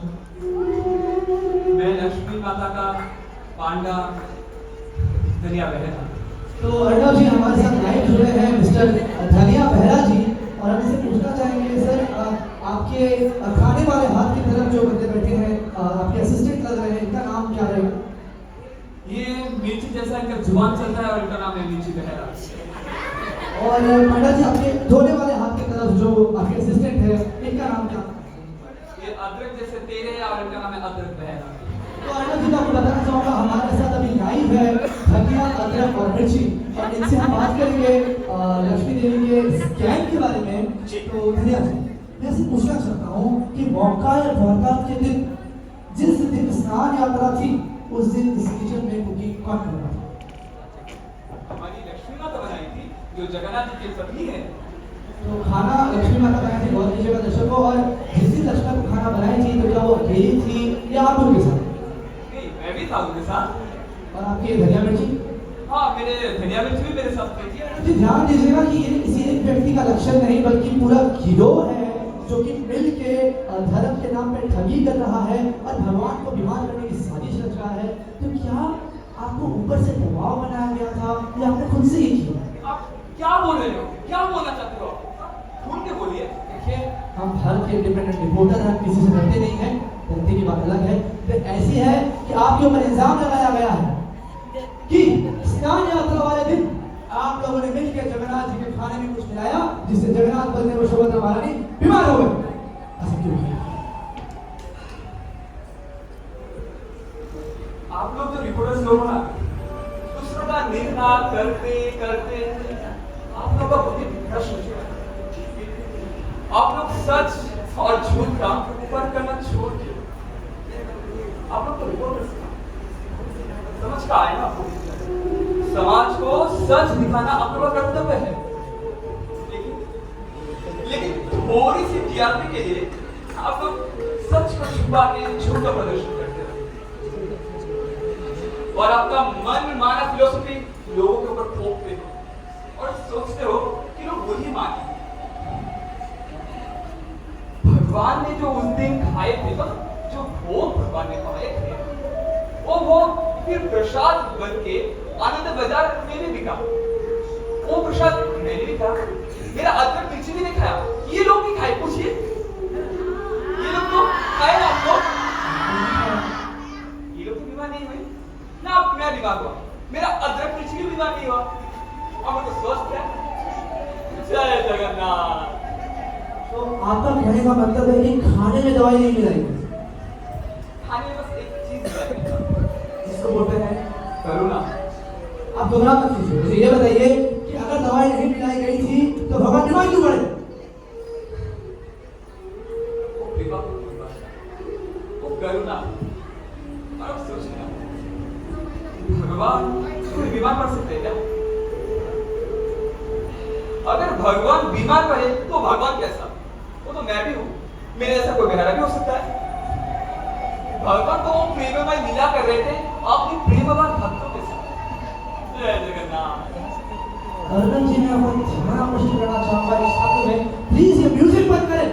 मैं लक्ष्मी माता का पांडा धनिया बहरा। तो अर्नब जी हमारे साथ लाइव जुड़े हैं मिस्टर धनिया बहरा जी, और हम इसे पूछना चाहेंगे सर, आपके खाने वाले हाथ की तरफ जो बंदे बैठे हैं, आपके असिस्टेंट लग रहे हैं, इनका नाम क्या है? ये मिर्ची जैसा इनका जुबान चलता है और इनका नाम है मिर्ची बहरा। और पंडा जी आपके धोने वाले हाथ की तरफ जो आपके असिस्टेंट है, इनका नाम क्या? ये अदरक जैसे तेरे और इनका नाम है अदरक बहरा। तो अर्नब जी, मैं आपको बताना चाहूँगा हमारे साथ अभी लाइव है धनिया, अदरक और मिर्ची, और इनसे हम बात करेंगे लक्ष्मी देवी के स्कैम के बारे में। तो धनिया जी, मैं आपसे पूछना चाहता हूँ कि मौका या बरसात के दिन, जिस दिन स्नान यात्रा थी, उस दिन इस किचन में कुकिंग कौन कर रहा था? हमारी लक्ष्मी माता बनाई थी, जो जगन्नाथ जी के पत्नी है। तो खाना लक्ष्मी माता बनाई थी, बहुत लीजिएगा दर्शकों, और जिस दिन लक्ष्मी को खाना बनाई थी, तो क्या वो अकेली थी या आप उनके साथ? नहीं, मैं भी था उनके साथ। और आपके धनिया मिर्ची? हाँ, मेरे धनिया मिर्च भी मेरे साथ थी। जी ध्यान दीजिएगा कि ये किसी एक व्यक्ति का लक्षण नहीं, बल्कि पूरा गिरोह है जो कि मिल के धर्म के नाम पे ठगी कर रहा है और भगवान को बीमार करने की साजिश रच रहा है। तो क्या आपको ऊपर से दबाव बनाया गया था या आपने खुद से ही किया? आप क्या बोल रहे हो? क्या बोलना चाहते हो? खुल के बोलिए। देखिए, हम भारत के इंडिपेंडेंट रिपोर्टर हैं, किसी से डरते नहीं हैं, डरने की बात अलग है। तो ऐसी है कि आपके ऊपर इल्जाम लगाया गया है कि स्नान यात्रा वाले दिन आप लोगों ने मिलकर जगन्नाथ जी के खाने में कुछ मिलाया, जिससे जगन्नाथ बलदेव और सुभद्रा महारानी बीमार हो गए। ऐसा क्यों किया? आप लोग जो रिपोर्टर्स लोग हो ना, दूसरों का निंदा करते करते आप लोग का बुद्धि भ्रष्ट हो चुका है। आप लोग सच और झूठ का फर्क करना छोड़ दिए। आप लोग तो रिपोर्टर्स समझ का आए ना आपको? समाज को सच दिखाना आप लोगों का कर्तव्य है, लेकिन थोड़ी सी टीआरपी के लिए आप लोग सच को छुपा के झूठ का प्रदर्शन करते हैं और आपका मन माना फिलोसफी लोगों के ऊपर थोपते हो और सोचते हो कि लोग वही माने। भगवान ने जो उस दिन खाए थे, जो भोग भगवान ने खाए थे, वो भोग फिर प्रसाद बन के आनंद बाजार में भी बिका। वो प्रसाद मैंने भी खाया, मेरा अदरक मिर्ची भी नहीं खाया, ये लोग भी खाए। पूछिए, ये लोग तो खाए ना? आप लोग ये लोग तो बीमार नहीं हुए ना, मैं बीमार हुआ, मेरा अदरक मिर्ची भी बीमार नहीं हुआ, और मैं तो स्वस्थ है। जय जगन्नाथ। तो आपका कहने का मतलब है कि खाने में दवाई नहीं मिलाई? खाने में बस एक चीज मिलाई, जिसको बोलते हैं करुणा। आप घबरा मत कीजिए, मुझे ये बताइए कि अगर दवाई नहीं मिलाई गई थी तो भगवान बीमार क्यों पड़े? वो कृपा, वो करुणा। और अब सोचिए ना, भगवान कोई बीमार पड़ सकते हैं क्या? अगर भगवान बीमार पड़े तो भगवान कैसा? वो तो मैं भी हूँ, मेरे जैसा कोई बहरा भी हो सकता है। भगवान तो प्रेममय लीला कर रहे थे अपनी प्रेमवान भक्तों के साथ। जय जगन्नाथ। अर्नब जी, मैं आपको ध्यान आकर्षित करना चाहूंगा इस शब्द में, प्लीज ये म्यूजिक बंद करें।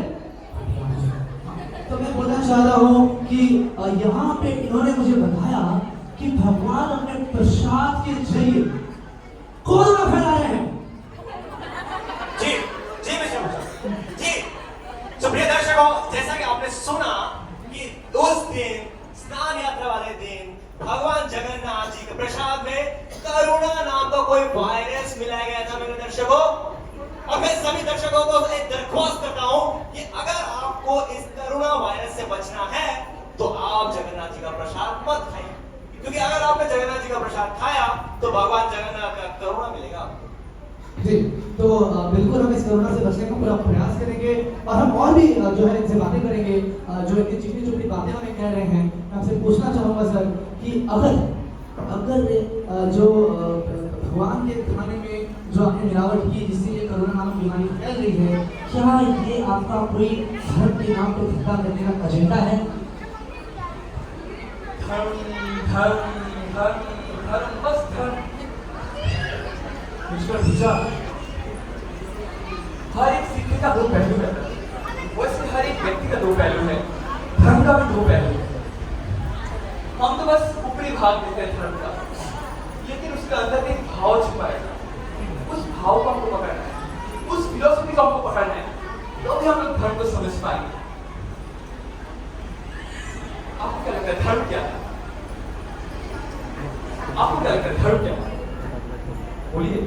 तो मैं बोलना चाह रहा हूँ कि यहाँ पे इन्होंने मुझे बताया कि भगवान अपने प्रसाद के जरिए कोरोना फैला रहे हैं। जी जी मिस्टर जी। सुप्रिय दर्शकों, जैसा कि आपने सुना कि उस दिन स्नान यात्रा वाले दिन भगवान जगन्नाथ जी के प्रसाद में करुणा नाम का कोई वायरस मिलाया गया था मेरे दर्शकों। अब मैं सभी दर्शकों को एक दरख्वास्त करता हूं कि अगर आपको इस कोरोना वायरस से बचना है तो आप जगन्नाथ जी का प्रसाद मत खाइए, क्योंकि अगर आपने जगन्नाथ जी का प्रसाद खाया तो भगवान जगन्नाथ का करुणा मिलेगा आपको। जी, तो बिल्कुल हम इस कोरोना से बचने का पूरा प्रयास करेंगे और हम और भी जो है इनसे बातें करेंगे, जो इतनी चिकनी चुपड़ी बातें हमें कह रहे हैं। मैं आपसे पूछना चाहूंगा सर कि अगर जो भगवान के खाने में जो आपने मिलावट की जिससे ये कोरोना नामक बीमारी फैल रही है, क्या ये आपका कोई धर्म के नाम पर धक्का करने का एजेंडा है? धर्म बस धर्म। मिस्टर पूजा, हर एक सिक्के का दो पहलू है, वैसे हर एक व्यक्ति का दो पहलू है, धर्म का भी दो पहलू है। हम तो बस ऊपरी भाग देते हैं धर्म का, लेकिन उसके अंदर एक भाव छुपा है, उस भाव को हमको पकड़ना है, उस फिलोसफी को हमको पकड़ना है, तो भी हम लोग धर्म को समझ पाएंगे। आपको क्या लगता है धर्म क्या है? आपको क्या लगता है धर्म क्या है? बोलिए।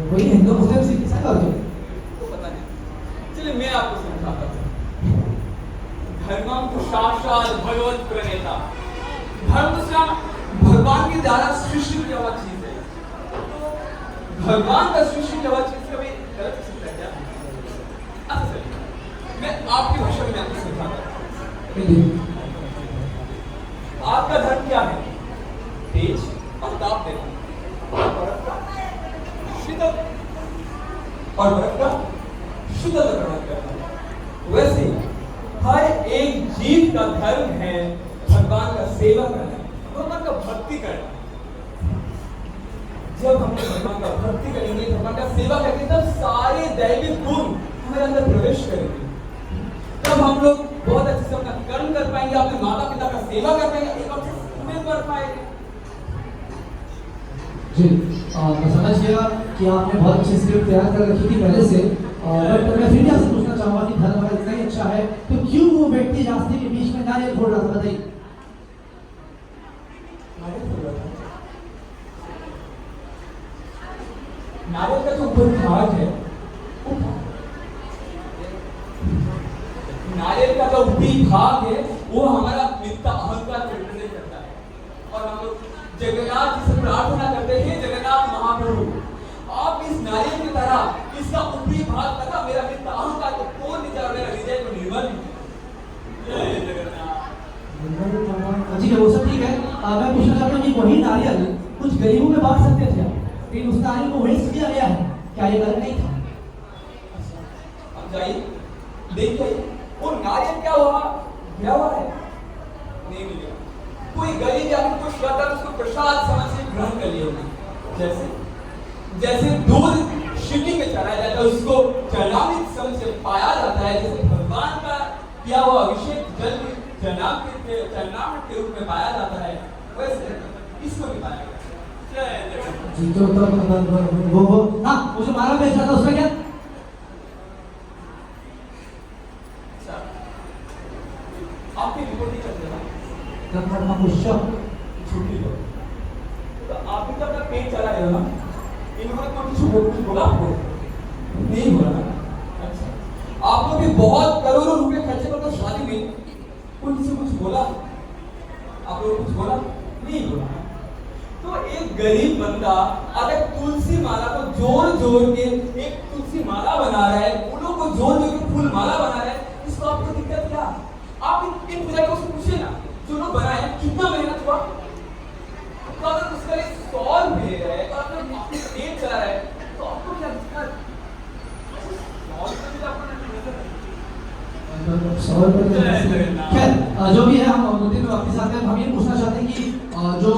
वही हिंदू मुस्लिम सिख ईसाई का होता है। तो पता नहीं, चलिए मैं आपको समझाता हूँ। धर्मम तो साक्षात भगवत प्रणेता, धर्म तो भगवान के द्वारा सृष्टि की हुआ चीज है। तो भगवान का सृष्टि की हुआ चीज कभी गलत हो सकता है क्या? अच्छा चलिए मैं आपकी भाषा में आपको समझाता हूँ। आपका धर्म क्या है? तेज और ताप देना, बर्फ का शीतल और बर्फ का शीतल ग्रहण करना। वैसे हर एक जीव का धर्म है भगवान का सेवा करना, भगवान का भक्ति करना। जब हम भगवान का भक्ति करेंगे, भगवान का सेवा करेंगे, तब सारे दैविक गुण हमारे अंदर प्रवेश करेंगे। तब हम लोग बहुत अच्छे से अपना कर्म कर पाएंगे, अपने माता पिता का सेवा कर पाएंगे, एक अच्छे से कर पाएंगे। जी, मैं समझ गया कि आपने बहुत अच्छी स्क्रिप्ट तैयार कर रखी थी पहले से, बट मैं फिर भी आपसे पूछना चाहूंगा कि धर्म अगर इतना ही अच्छा है तो क्यों वो व्यक्ति रास्ते के बीच में नारियल फोड़ रहा था? बताइए। नारियल का जो ऊपर भाग है, नारियल का जो ऊपरी भाग है वो हमारा मिथ्या अहंकार को रिप्रेजेंट करता है। और हम लोग जगन्नाथ जी से प्रार्थना करते हैं, जगन्नाथ महाप्रभु आप इस नारियल की तरह इसका ऊपरी भाग तथा मेरा मिथ्या अहंकार को तोड़ दीजिए और मेरा हृदय को निर्मल कीजिए। जय जगन्नाथ। जी वो सब ठीक है। मैं पूछना चाहता हूँ कि वही नारियल कुछ गरीबों में बांट सकते थे, लेकिन उस नारियल को वेस्ट किया गया है, क्या ये गलत नहीं था? अब जाइए देखिए वो नारियल क्या हुआ, गया हुआ है, नहीं मिलेगा। कोई गरीब या कोई श्रद्धालु उसको प्रसाद समझ से ग्रहण कर लिया, जैसे दूध शिवलिंग में चढ़ाया जाता है, उसको चरणामृत समझ से पाया जाता है, जैसे भगवान का किया हुआ अभिषेक जल चरणामृत के रूप में पाया जाता है, वैसे इसको भी पाया जाता है। जी तो वो हाँ वो जो मारा बेच रहा था उसमें क्या? आपकी रिपोर्ट नहीं करते ना? छुट्टी लो तो आपने जब अपना पेट चला गया ना, इन्होंने कुछ बोला आपको? नहीं बोला ना? अच्छा, आप लोग भी बहुत करोड़ों रुपए खर्चे करते शादी में, कोई किसी कुछ बोला? आप लोग कुछ बोला? नहीं बोला। तो एक गरीब बंदा अगर तुलसी माला को जोड़ जोड़ के एक तुलसी माला बना रहा है, फूलों को जोड़ जोड़ के फूल माला बना रहा है, इसको आपको दिक्कत क्या? आप इन पूजा को पूछिए ना, जो लोग बनाए कितना मेहनत हुआ? तो अगर उसका लिए 100 रुपये है तो आप लोग अपने पेट चला रहे हैं, तो आपको क्या दिक्कत? 100 रुपये खैर जो भी है, हम मुद्दे में वापस आते हैं। हम ये पूछना चाहते हैं कि जो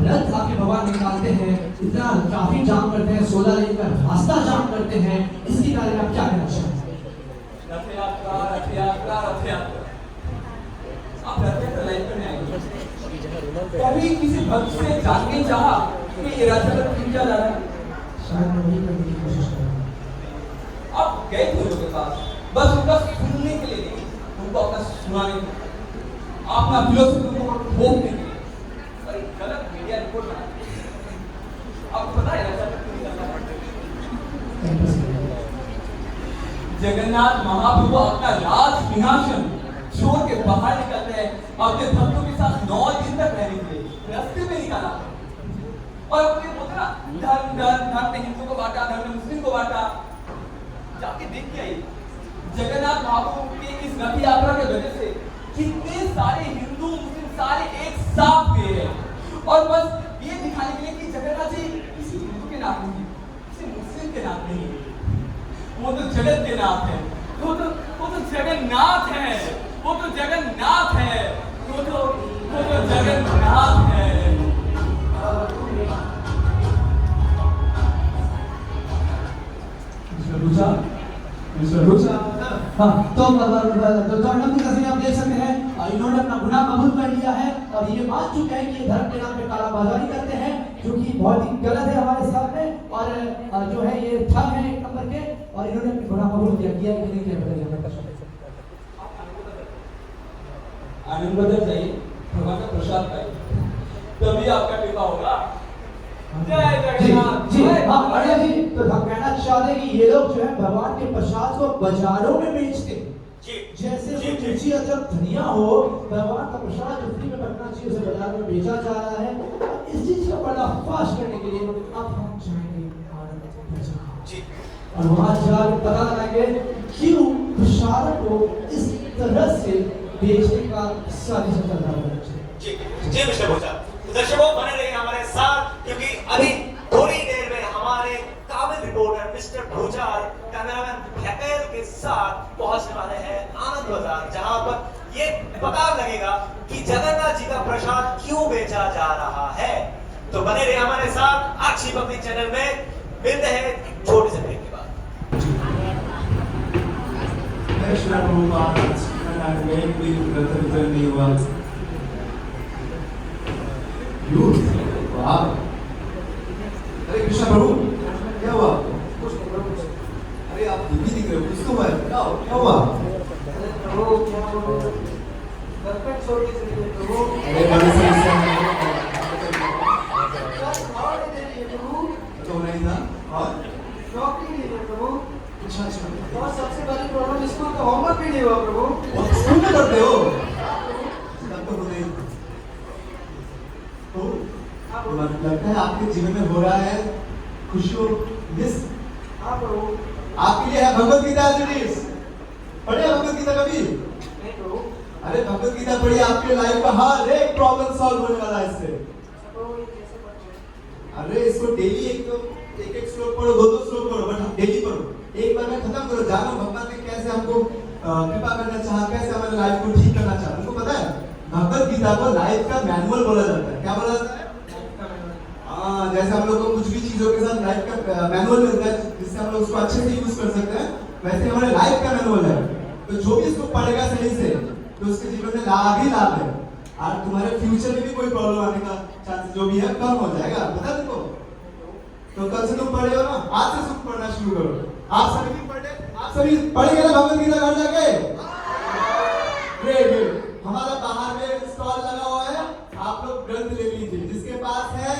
रथ आपके भगवान निकालते हैं, इतना ट्रैफिक जाम करते हैं, 16 लेन का रास्ता जाम करते हैं, इसके बारे में आप क्या कहना चाहते हैं? रथ यात्रा, रथ यात्रा, रथ यात्रा। आप रथ यात्रा लाइन करने आएंगे, कभी किसी भक्त से जानने चाहा कि ये रथ यात्रा क्यों जा रहा है? शायद मैं वही करने की कोशिश कर रहा हूँ। आप गए थे उनके पास, बस उनका सुनने के लिए नहीं, उनको अपना सुनाने के लिए, अपना फिलोसफी को भोगने के लिए। और एक गलत मीडिया रिपोर्ट बना, आपको पता है रथ यात्रा क्यों नहीं करना? जगन्नाथ महाप्रभु अपना राज सिंहासन छोड़ के बाहर निकल रहे हैं, अपने भक्तों के साथ 9 दिन तक रहने के लिए रास्ते में निकाला और अपने बोलते ना धर्म में हिंदू को बांटा, धर्म में मुस्लिम को बांटा। जाके देख के आइए जगन्नाथ महाप्रभु की इस रथ यात्रा के वजह से कितने सारे हिंदू मुस्लिम सारे एक साथ गए हैं और बस ये दिखाने के लिए कि जगन्नाथ जी किसी हिंदू के नाम नहीं, किसी मुस्लिम के नाम नहीं, वो तो जगत के नाथ है, वो तो जगन्नाथ है, वो तो जगन्नाथ है, वो तो जगन्नाथ है। मिस्टर रूचा, हाँ तो जगन्नाथ की तस्वीर आप देख सकते हैं, इन्होंने अपना गुनाह कबूल कर लिया है और ये मान चुके हैं कि ये धर्म के नाम पे कालाबाजारी करते हैं, जो कि बहुत ही गलत है हमारे साथ में, और जो है ये ठग है 1 नंबर के, और इन्होंने अपने गुनाह कबूल किया कि नहीं किया बताइए। आनंद बदल जाइए, भगवान का प्रसाद पाइए, तभी आपका कृपा होगा। जय जगन्नाथ। जी हाँ अरे जी, तो हम कहना चाहते हैं कि ये लोग जो है भगवान के प्रसाद को बाजारों में बेचते हैं, जैसे कोई मिर्ची अदरक धनिया हो, भगवान का प्रसाद जो फ्री में बनना चाहिए उसे बाजार में बेचा जा रहा है। इस चीज का पर्दाफाश करने के लिए अब हम जाएंगे और वहां जाकर पता लगाएंगे क्यों प्रसाद को इस तरह से बेचने का साजिश चल रहा है। जी मिस्टर भोजा, दर्शकों बने रहिए हमारे साथ, क्योंकि अभी थोड़ी देर में हमारे काबिल रिपोर्टर मिस्टर भोजाल कैमरामैन भैपेल के साथ पहुंचने वाले हैं आनंद बाजार, जहां पर ये पता लगेगा कि जगन्नाथ जी का प्रसाद क्यों बेचा जा रहा है। तो बने रहिए हमारे साथ अच्छी पब्लिक चैनल में, मिलते हैं छोटे से ब्रेक के बाद। अरे कृष्ण प्रभु क्या हुआ? अरे आप दुखी दिख रहे हो, कुछ तो हुआ है, क्या हुआ? प्रभु क्या हो? घर पे छोड़ के चले गए प्रभु। अरे बड़ी समस्या है। और दे रही है प्रभु। तो नहीं था और नौकरी नहीं है प्रभु। अच्छा और सबसे बड़ी प्रॉब्लम स्कूल का होमवर्क भी नहीं हुआ प्रभु। बहुत स्कूल में करते हो तब तो नहीं। तो लगता है आपके जीवन में हो रहा है खुशियों मिस। हाँ प्रभु। आपके लिए है भगवत गीता सीरीज, पढ़े भगवत गीता कभी? नहीं प्रभु। अरे भगवत गीता पढ़िए, आपके लाइफ का हर एक प्रॉब्लम सॉल्व होने वाला है इससे। प्रभु ये कैसे पढ़ते? अरे इसको डेली एक श्लोक पढ़ो, 2 श्लोक पढ़ो, बट डेली पढ़ो, एक बार में खत्म करो। जानो भगवान ने कैसे हमको कृपा करना चाहा, कैसे हमारे लाइफ को ठीक करना चाहा। उनको पता है भगवत गीता को लाइफ का मैनुअल बोला जाता है। क्या बोला जाता है? हाँ, जैसे हम लोग को कुछ भी चीजों के साथ लाइफ का मैनुअल मिलता है जिससे हम लोग उसको अच्छे से यूज कर सकते हैं, वैसे हमारे लाइफ का मैनुअल है। तो जो भी इसको पढ़ेगा सही से तो उसके जीवन में लाभ ही लाभ है, और तुम्हारे फ्यूचर में भी कोई प्रॉब्लम आने का चांस जो भी है कम हो जाएगा। पता तुमको? तो कल से तुम पढ़े हो ना, आज से तुम पढ़ना शुरू करो। आप सभी भी पढ़े, आप सभी पढ़ेंगे ना भगवत गीता घर जाके? ग्रेट। हमारा बाहर में स्टॉल लगा हुआ है, आप लोग ग्रंथ ले लीजिए, जिसके पास है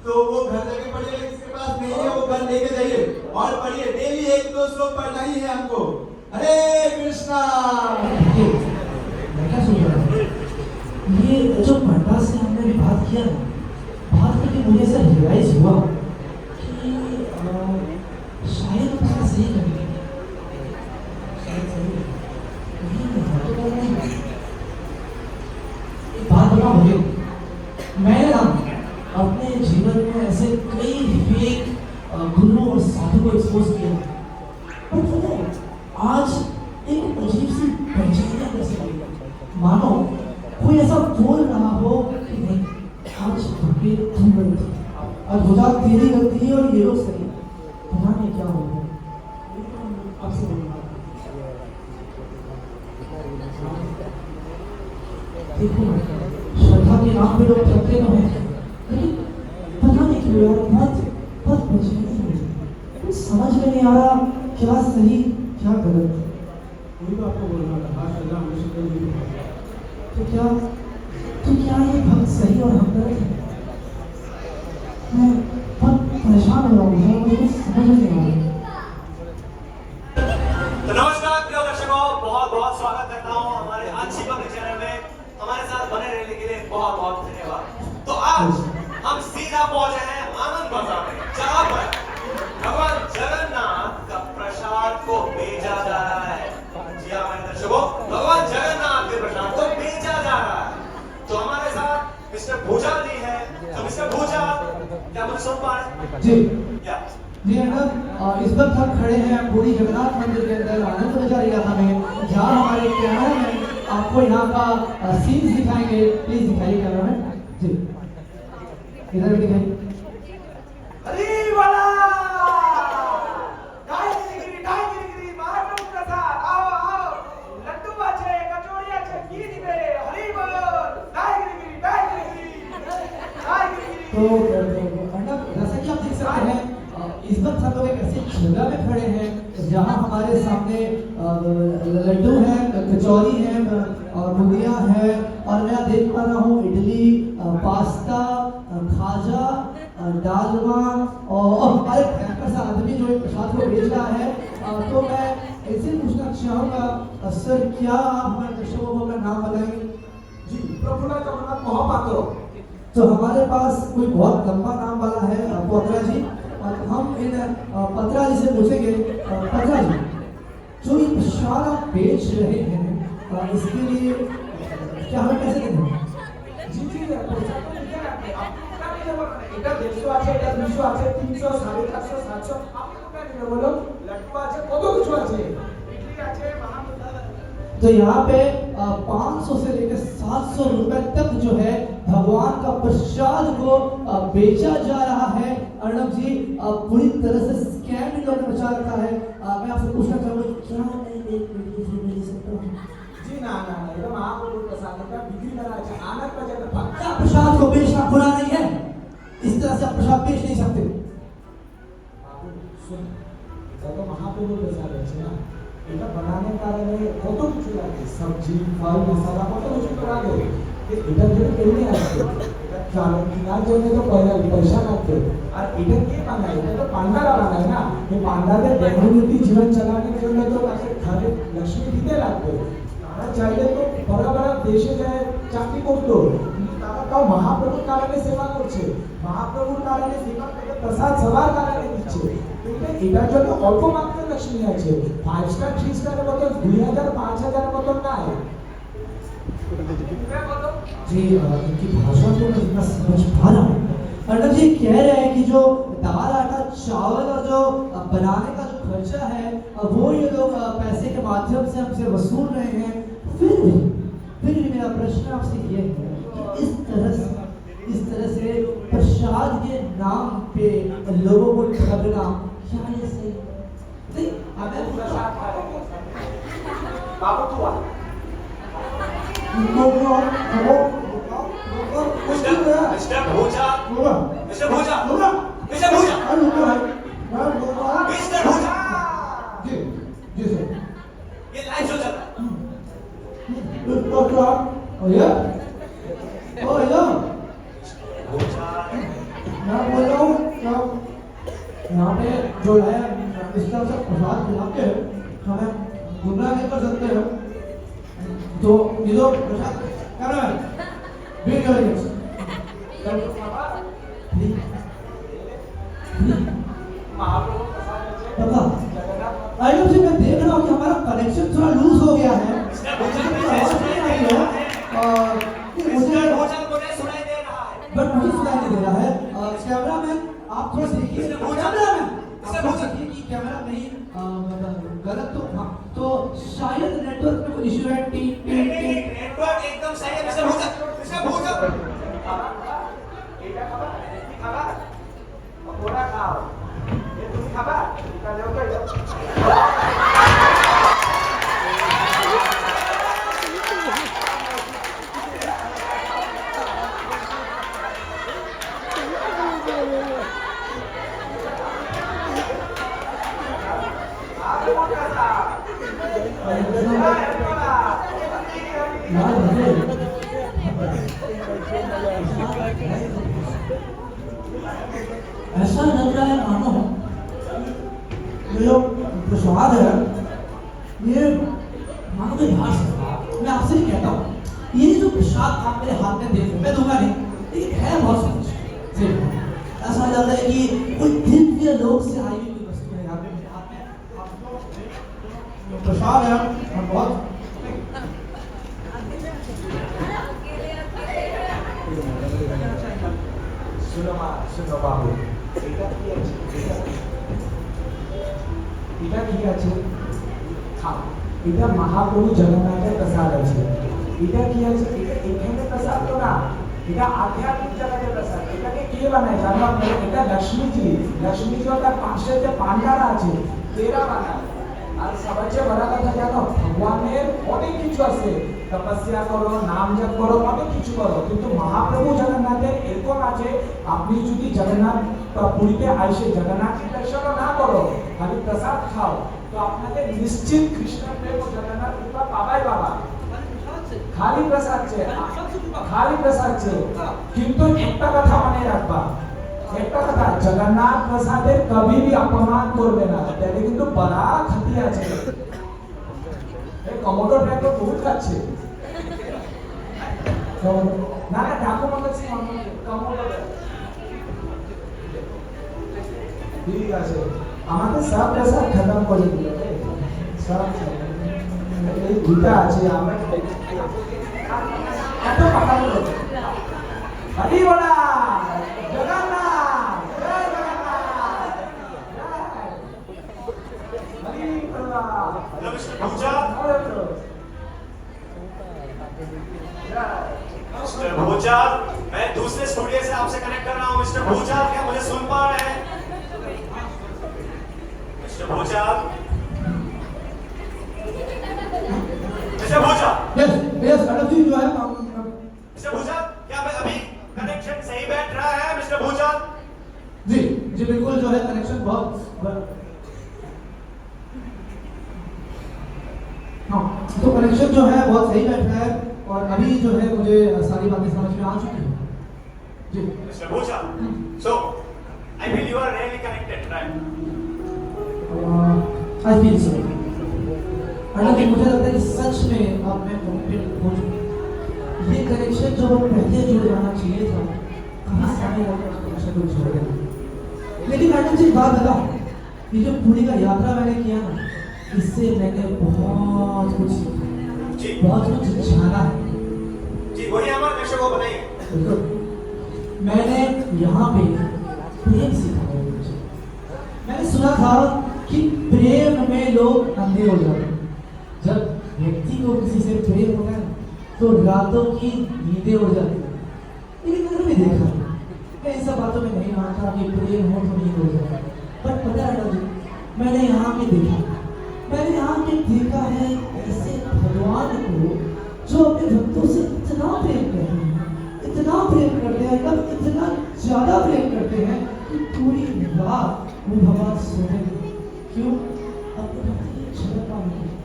तो वो घर जाके पढ़िए, जिसके पास नहीं है वो घर लेके जाइए और पढ़िए। डेली 1-2 श्लोक पढ़ना ही है हमको। हरे कृष्णा। मैं क्या सोच रहा हूँ, ये जो पंडा से हमने भी बात किया ना, बात करके मुझे ऐसा रियलाइज हुआ कि शायद उसका सही करेंगे, शायद सही नहीं। एक बात बता मुझे, मैंने ना अपने जीवन में ऐसे कई फेक गुरु और साधु को एक्सपोज किया, पर पता है आज एक अजीब सी बेचैनी अंदर से आई, मानो कोई ऐसा बोल रहा हो कि नहीं आज धोखे तुम गलत हो, और खुदा तेरी गलती है और ये लोग सही। पता नहीं क्या हो गया, आपसे बोलूंगा देखो श्रद्धा के नाम पे लोग ठगते तो हैं, लेकिन पता नहीं क्यों यार बहुत बेचैनी हो रही, कुछ समझ में नहीं आ रहा क्या सही क्या गलत। वही तो आपको बोल रहा था, तो क्या ये भक्त सही और हम गलत है? मैं बहुत परेशान हो रहा हूँ, मुझे कुछ समझ नहीं आ रहा। तो नमस्कार खड़े हैं पूरी जगन्नाथ मंदिर के अंदर आनंद इलाका में, जहाँ हमारे कैमरामैन आपको यहाँ का सीन्स दिखाएंगे। प्लीज दिखाइए कैमरामैन जी, इधर भी दिखाइए। हरी वाला गिरी महाप्रभु प्रसाद आओ आओ लड्डू আছে कचौड़ी আছে কি দিবে हरी बोल गिरी तो अर्णव, जैसा कि आप देख सकते हैं इस वक्त हम लोग एक ऐसी जगह में खड़े हैं जहां हमारे सामने लड्डू है, कचौरी है और बुंदिया है, और मैं देख पा रहा हूँ इडली, पास्ता, खाजा, डालवा और हमारे क्रैकर सा आदमी जो प्रसाद को बेच रहा है। तो मैं ऐसे पूछना चाहूँगा सर, क्या आप हमारे दर्शकों को अपना नाम बताएंगे? जी प्रफुल्ल जगन्नाथ महापात्र। तो हमारे पास कोई बहुत लंबा नाम वाला है पत्रा जी, और हम इन पत्रा जी से पूछेंगे, पत्रा जी जो ये प्रसाद आप बेच रहे हैं इसके लिए क्या हमें पैसे देंगे? জি জি পয়সা তো দিতে লাগবে আপনি কোথা থেকে বলবেন এটা 150 আছে এটা 200 আছে 300 450 700 আপনি কোথা থেকে বলুন লड्डू আছে কত কিছু আছে ইডলি আছে महाप्रसाद। तो यहाँ पे 500 से लेकर 700 रुपए तक जो है भगवान का प्रसाद को बेचा जा रहा है। अर्णव जी पूरी तरह से स्कैम इन लोगों ने मचा रखा है। मैं आपसे पूछना चाहूँगा क्या मैं एक मिनट की फ्री मिल सकता हूँ? जी ना ना ना ये महाप्रभु प्रसाद का बिक्री करायचं आनंद पाहिजे क्या प्रसाद को बेचना गुनाह नहीं है? इस तरह से आप प्रसाद बेच नहीं सकते। सुन तो महाप्रभु प्रसाद है ना এটা বানানোর কারণে কত কিছু লাগে সবজি ফল মশলা কত কিছু তো লাগে এটার জন্য কেমনি আসছে এটা চালন কেনার জন্য তো পয়সা লাগবে আর এটা কে বানায় এটা তো পান্ডারা বানায় না এই পান্ডাদের ব্যবহৃতি জীবন চালানোর জন্য তো তাকে ঘরে লক্ষ্মী দিতে লাগবে তারা চাইলে তো বড় বড় দেশে যায় চাকরি করতো তারা তাও মহাপ্রভুর কারণে সেবা করছে মহাপ্রভুর কারণে সেবা থেকে প্রসাদ সবার কারণে দিচ্ছে এটার জন্য অল্প মাত্র লক্ষ্মী আছে 5 স্টার 3 স্টারের মতো 2000 5000 মতো নাই जी इनकी भाषा को मैं इतना समझ पा रहा हूँ। अर्णव जी कह रहे हैं कि जो दाल आटा चावल और जो बनाने का जो खर्चा है वो ये लोग पैसे के माध्यम से हमसे वसूल रहे हैं। फिर भी मेरा प्रश्न आपसे ये है कि इस तरह से प्रसाद के नाम पे लोगों को ठगना क्या ये सही? नहीं, हमें प्रसाद खा रहे हैं बाबू तू आ मिस्टर भोजा, मिस्टर भोजा, मिस्टर भोजा, मिस्टर भोजा, जी जी सर। ये लाइव शो चल रहा है। हेलो भोजा, मैं बोल रहा हूँ यहाँ पे जो है इस तरह से प्रसाद खिला के हमें गुमराह नहीं कर सकते हो। तो ये लोग प्रसाद कर रहे हैं वीडियो महाप्रभु प्रसाद पता आइए से मैं देख रहा हूँ कि हमारा कनेक्शन थोड़ा लूज हो गया है। मिस्टर भोजा, आवाज नहीं आ रही है और मिस्टर भोजा को नहीं सुनाई दे रहा है। बट मुझे सुनाई नहीं दे रहा है। कैमरामैन आप थोड़ा देखिए, कैमरामैन आप देखिए कि कैमरा नहीं गलत तो हाँ तो शायद नेटवर्क में कोई इशू है। टी टी टी नेटवर्क एकदम सही है मिस्टर भोजा, मिस्टर भोजा। এটা খাবার কি খাবার পকোড়া খাও এ তুমি খাবার এটা লেও তো ऐसा लग रहा है मानो ये जो प्रसाद है ये मानो कोई भाष मैं आपसे ही कहता हूँ ये जो प्रसाद आप मेरे हाथ में देख रहे हो मैं दूंगा नहीं लेकिन है बहुत स्वादिष्ट। ऐसा लग रहा है कि कोई दिव्य लोक से आई हुई कोई वस्तु है यहाँ पे मेरे हाथ में। प्रसाद है और बहुत सुनो बाबू এটা কি আছে কি আছে খাও এটা মহাপ্রভু জগন্নাথের প্রসাদ আছে এটা কি আছে এটা এখানে প্রসাদ তো না এটা আধ্যাত্মিক জগতের প্রসাদ এটাকে কে বানায় জানো আপনারা এটা লক্ষ্মীজি তার পাশে যে পান্ডারা আছে তেরা বানায় আর সবচেয়ে বড় কথা জানো ভগবানের অনেক কিছু আছে তপস্যা করো নাম জপ করো অনেক কিছু করো কিন্তু মহাপ্রভু জগন্নাথের এরকম আছে আপনি যদি জগন্নাথ পুরীতে আইসে জগন্নাথের দর্শন না করো খালি প্রসাদ খাও তো আপনাদের নিশ্চিত কৃষ্ণ প্রেম ও জগন্নাথ কৃপা পাবাই বাবা খালি প্রসাদ কিন্তু একটা কথা মনে রাখবা একটা কথা জগন্নাথ প্রসাদের কবি भी अपमान করবে না তাহলে কিন্তু বড় ক্ষতি আছে এই কমোডো ট্র্যাক বহুত খাচ্ছে না না ঠাকুর মতো কমোডো ঠিক আছে আমাদের সব প্রসাদ খতম করে দিল সব এই গীতা আছে আমরা এত কথা বলো হরি বলা জগন্নাথ জয় জগন্নাথ হরি বলা मिस्टर भूजा मिस्टर भूजा मैं दूसरे स्टूडियो से आपसे कनेक्ट कर रहा हूँ मिस्टर भूजा क्या मुझे सुन पा रहे हैं मिस्टर भूजा यस अटल जी जो है मिस्टर भूजा क्या मैं अभी कनेक्शन सही बैठ रहा है मिस्टर भूजा जी जी बिल्कुल जो है कनेक्शन बहुत हाँ तो कनेक्शन जो है बहुत सही बैठ रहा है और अभी जो है मुझे सारी बातें समझ में आ चुकी है जी mister Bhuja so I feel you are really connected right I feel so Atal ji मुझे लगता है कि सच में अब मैं कनेक्टेड हो चुका ये कनेक्शन जो पहले जुड़ जाना चाहिए था कहाँ सारे लोग कनेक्शन को छोड़ गए लेकिन अटल जी बात बताओ ये जो पूरी का यात्रा मैंने किया ना इससे मैंने बहुत कुछ सीखा जी बहुत कुछ जाना है जी वही हमारे दर्शकों को बताइए बिल्कुल मैंने यहाँ पे प्रेम सीखा है मैंने सुना था कि प्रेम में लोग अंधे हो जाते हैं जब व्यक्ति को किसी से प्रेम होता है तो रातों की नींदें हो जाती है लेकिन मैंने भी देखा मैं इन सब बातों में नहीं मानता कि प्रेम हो तो नींद हो जाए पर पता है जी मैंने यहाँ पे देखा है ऐसे भगवान को जो अपने भक्तों से इतना प्रेम करते हैं इतना ज्यादा प्रेम करते हैं कि पूरी रात वो भगवान सोते क्यों अपने भक्त की क्षमा पाने के लिए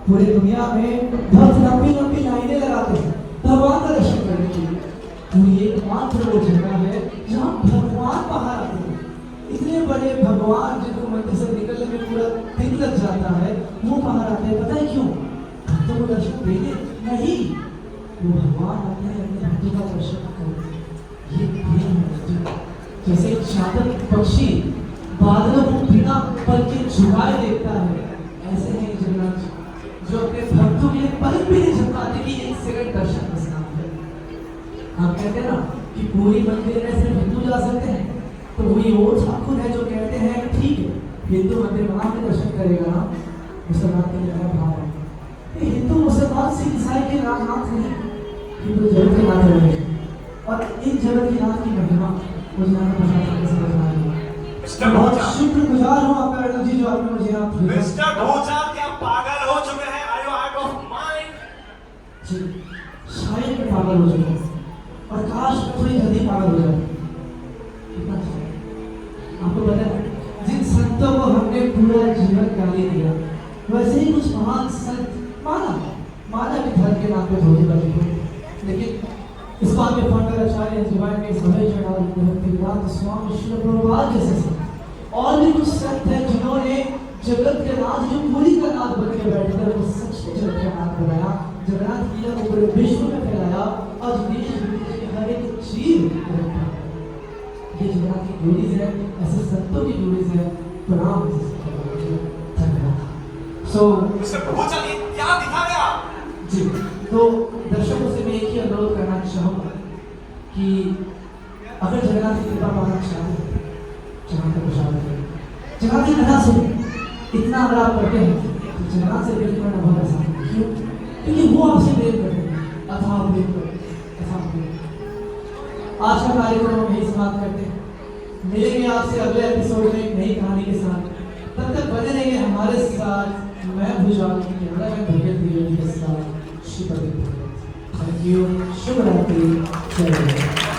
पूरी दुनिया में भक्त लंबी लाइनें लगाते हैं भगवान का दर्शन करने के लिए पूरी एकमात्र वो जगह है जहाँ भगवान बाहर आते हैं इतने बड़े भगवान जिनको मंदिर से निकलने में पूरा दिन लग जाता है वो बाहर आते हैं पता है क्यों भक्तों को दर्शन देने नहीं वो भगवान आते हैं अपने भक्तों का दर्शन करते ये प्रेम है जैसे एक चातक पक्षी बादलों को बिना पल के झुकाए देखता है ऐसे है जगन्नाथ जी जो अपने भक्तों के लिए पल भी नहीं झुकाते कि एक सेकंड दर्शन बस नाम है हम कहते हैं ना कि पूरी मंदिर में सिर्फ हिंदू जा सकते हैं तो वही वो ठाकुर है जो कहते हैं कि ठीक है हिंदू मंदिर वहां पे दर्शन करेगा ना मुसलमान के लिए मेरा भाव है हिंदू मुसलमान सिख ईसाई के नाम नहीं हिंदू जगत के नाम है और इन जगत के नाम की महिमा मुझे यहाँ पर समझ में आई मिस्टर बहुत भूजा शुक्रगुजार हूँ आपका अटल जी जो आपने मुझे यहाँ भेजा मिस्टर भूजा क्या पागल हो चुके हैं are you out of mind जी शायद मैं पागल हो चुका हूँ और काश मैं थोड़ी जल्दी पागल हो जाऊँ कितना अच्छा है। आपको पता है जिन संतों को हमने पूरा जीवन गाली दिया वैसे ही कुछ महान संत माना कि धर्म के नाम पे धोखे बाजी हो लेकिन इस बात के फाउंडर आचार्य डिवाइन के समय चढ़ाव भक्तिवेदांत स्वामी श्री प्रभुपाद जैसे संत और भी कुछ संत हैं जिन्होंने जगत के नाथ जो पूरी का नाथ बन के बैठकर वो सच जगत का नाथ बनाया जगन्नाथ लीला को पूरे विश्व में फैलाया और देश विदेश के हर एक जीव रखा ये जगन्नाथ की ड्यूटीज है ऐसे संतों की ड्यूटीज है प्रणाम धन्यवाद सो मिस्टर भूजा ने क्या दिखाया जी तो दर्शकों से मैं एक ही अनुरोध करना चाहूँगा कि अगर जगन्नाथ की कृपा पाना चाहते हैं जहाँ तक प्रसाद है जगन्नाथ की कथा सुने इतना अगर आप करते हैं तो जन्नत से प्रेम करना बहुत आसान है। क्यों? क्योंकि वो आपसे प्रेम करते हैं, अथाह प्रेम करते हैं, अथाह प्रेम। आज का कार्यक्रम हम यही समाप्त करते हैं। मिलेंगे आपसे अगले एपिसोड में एक नई कहानी के साथ। तब तक बने रहिए हमारे साथ। मैं भुजाल कैमरा में भगत के साथ। Thank you. शुभ रात्रि। जय हिंद।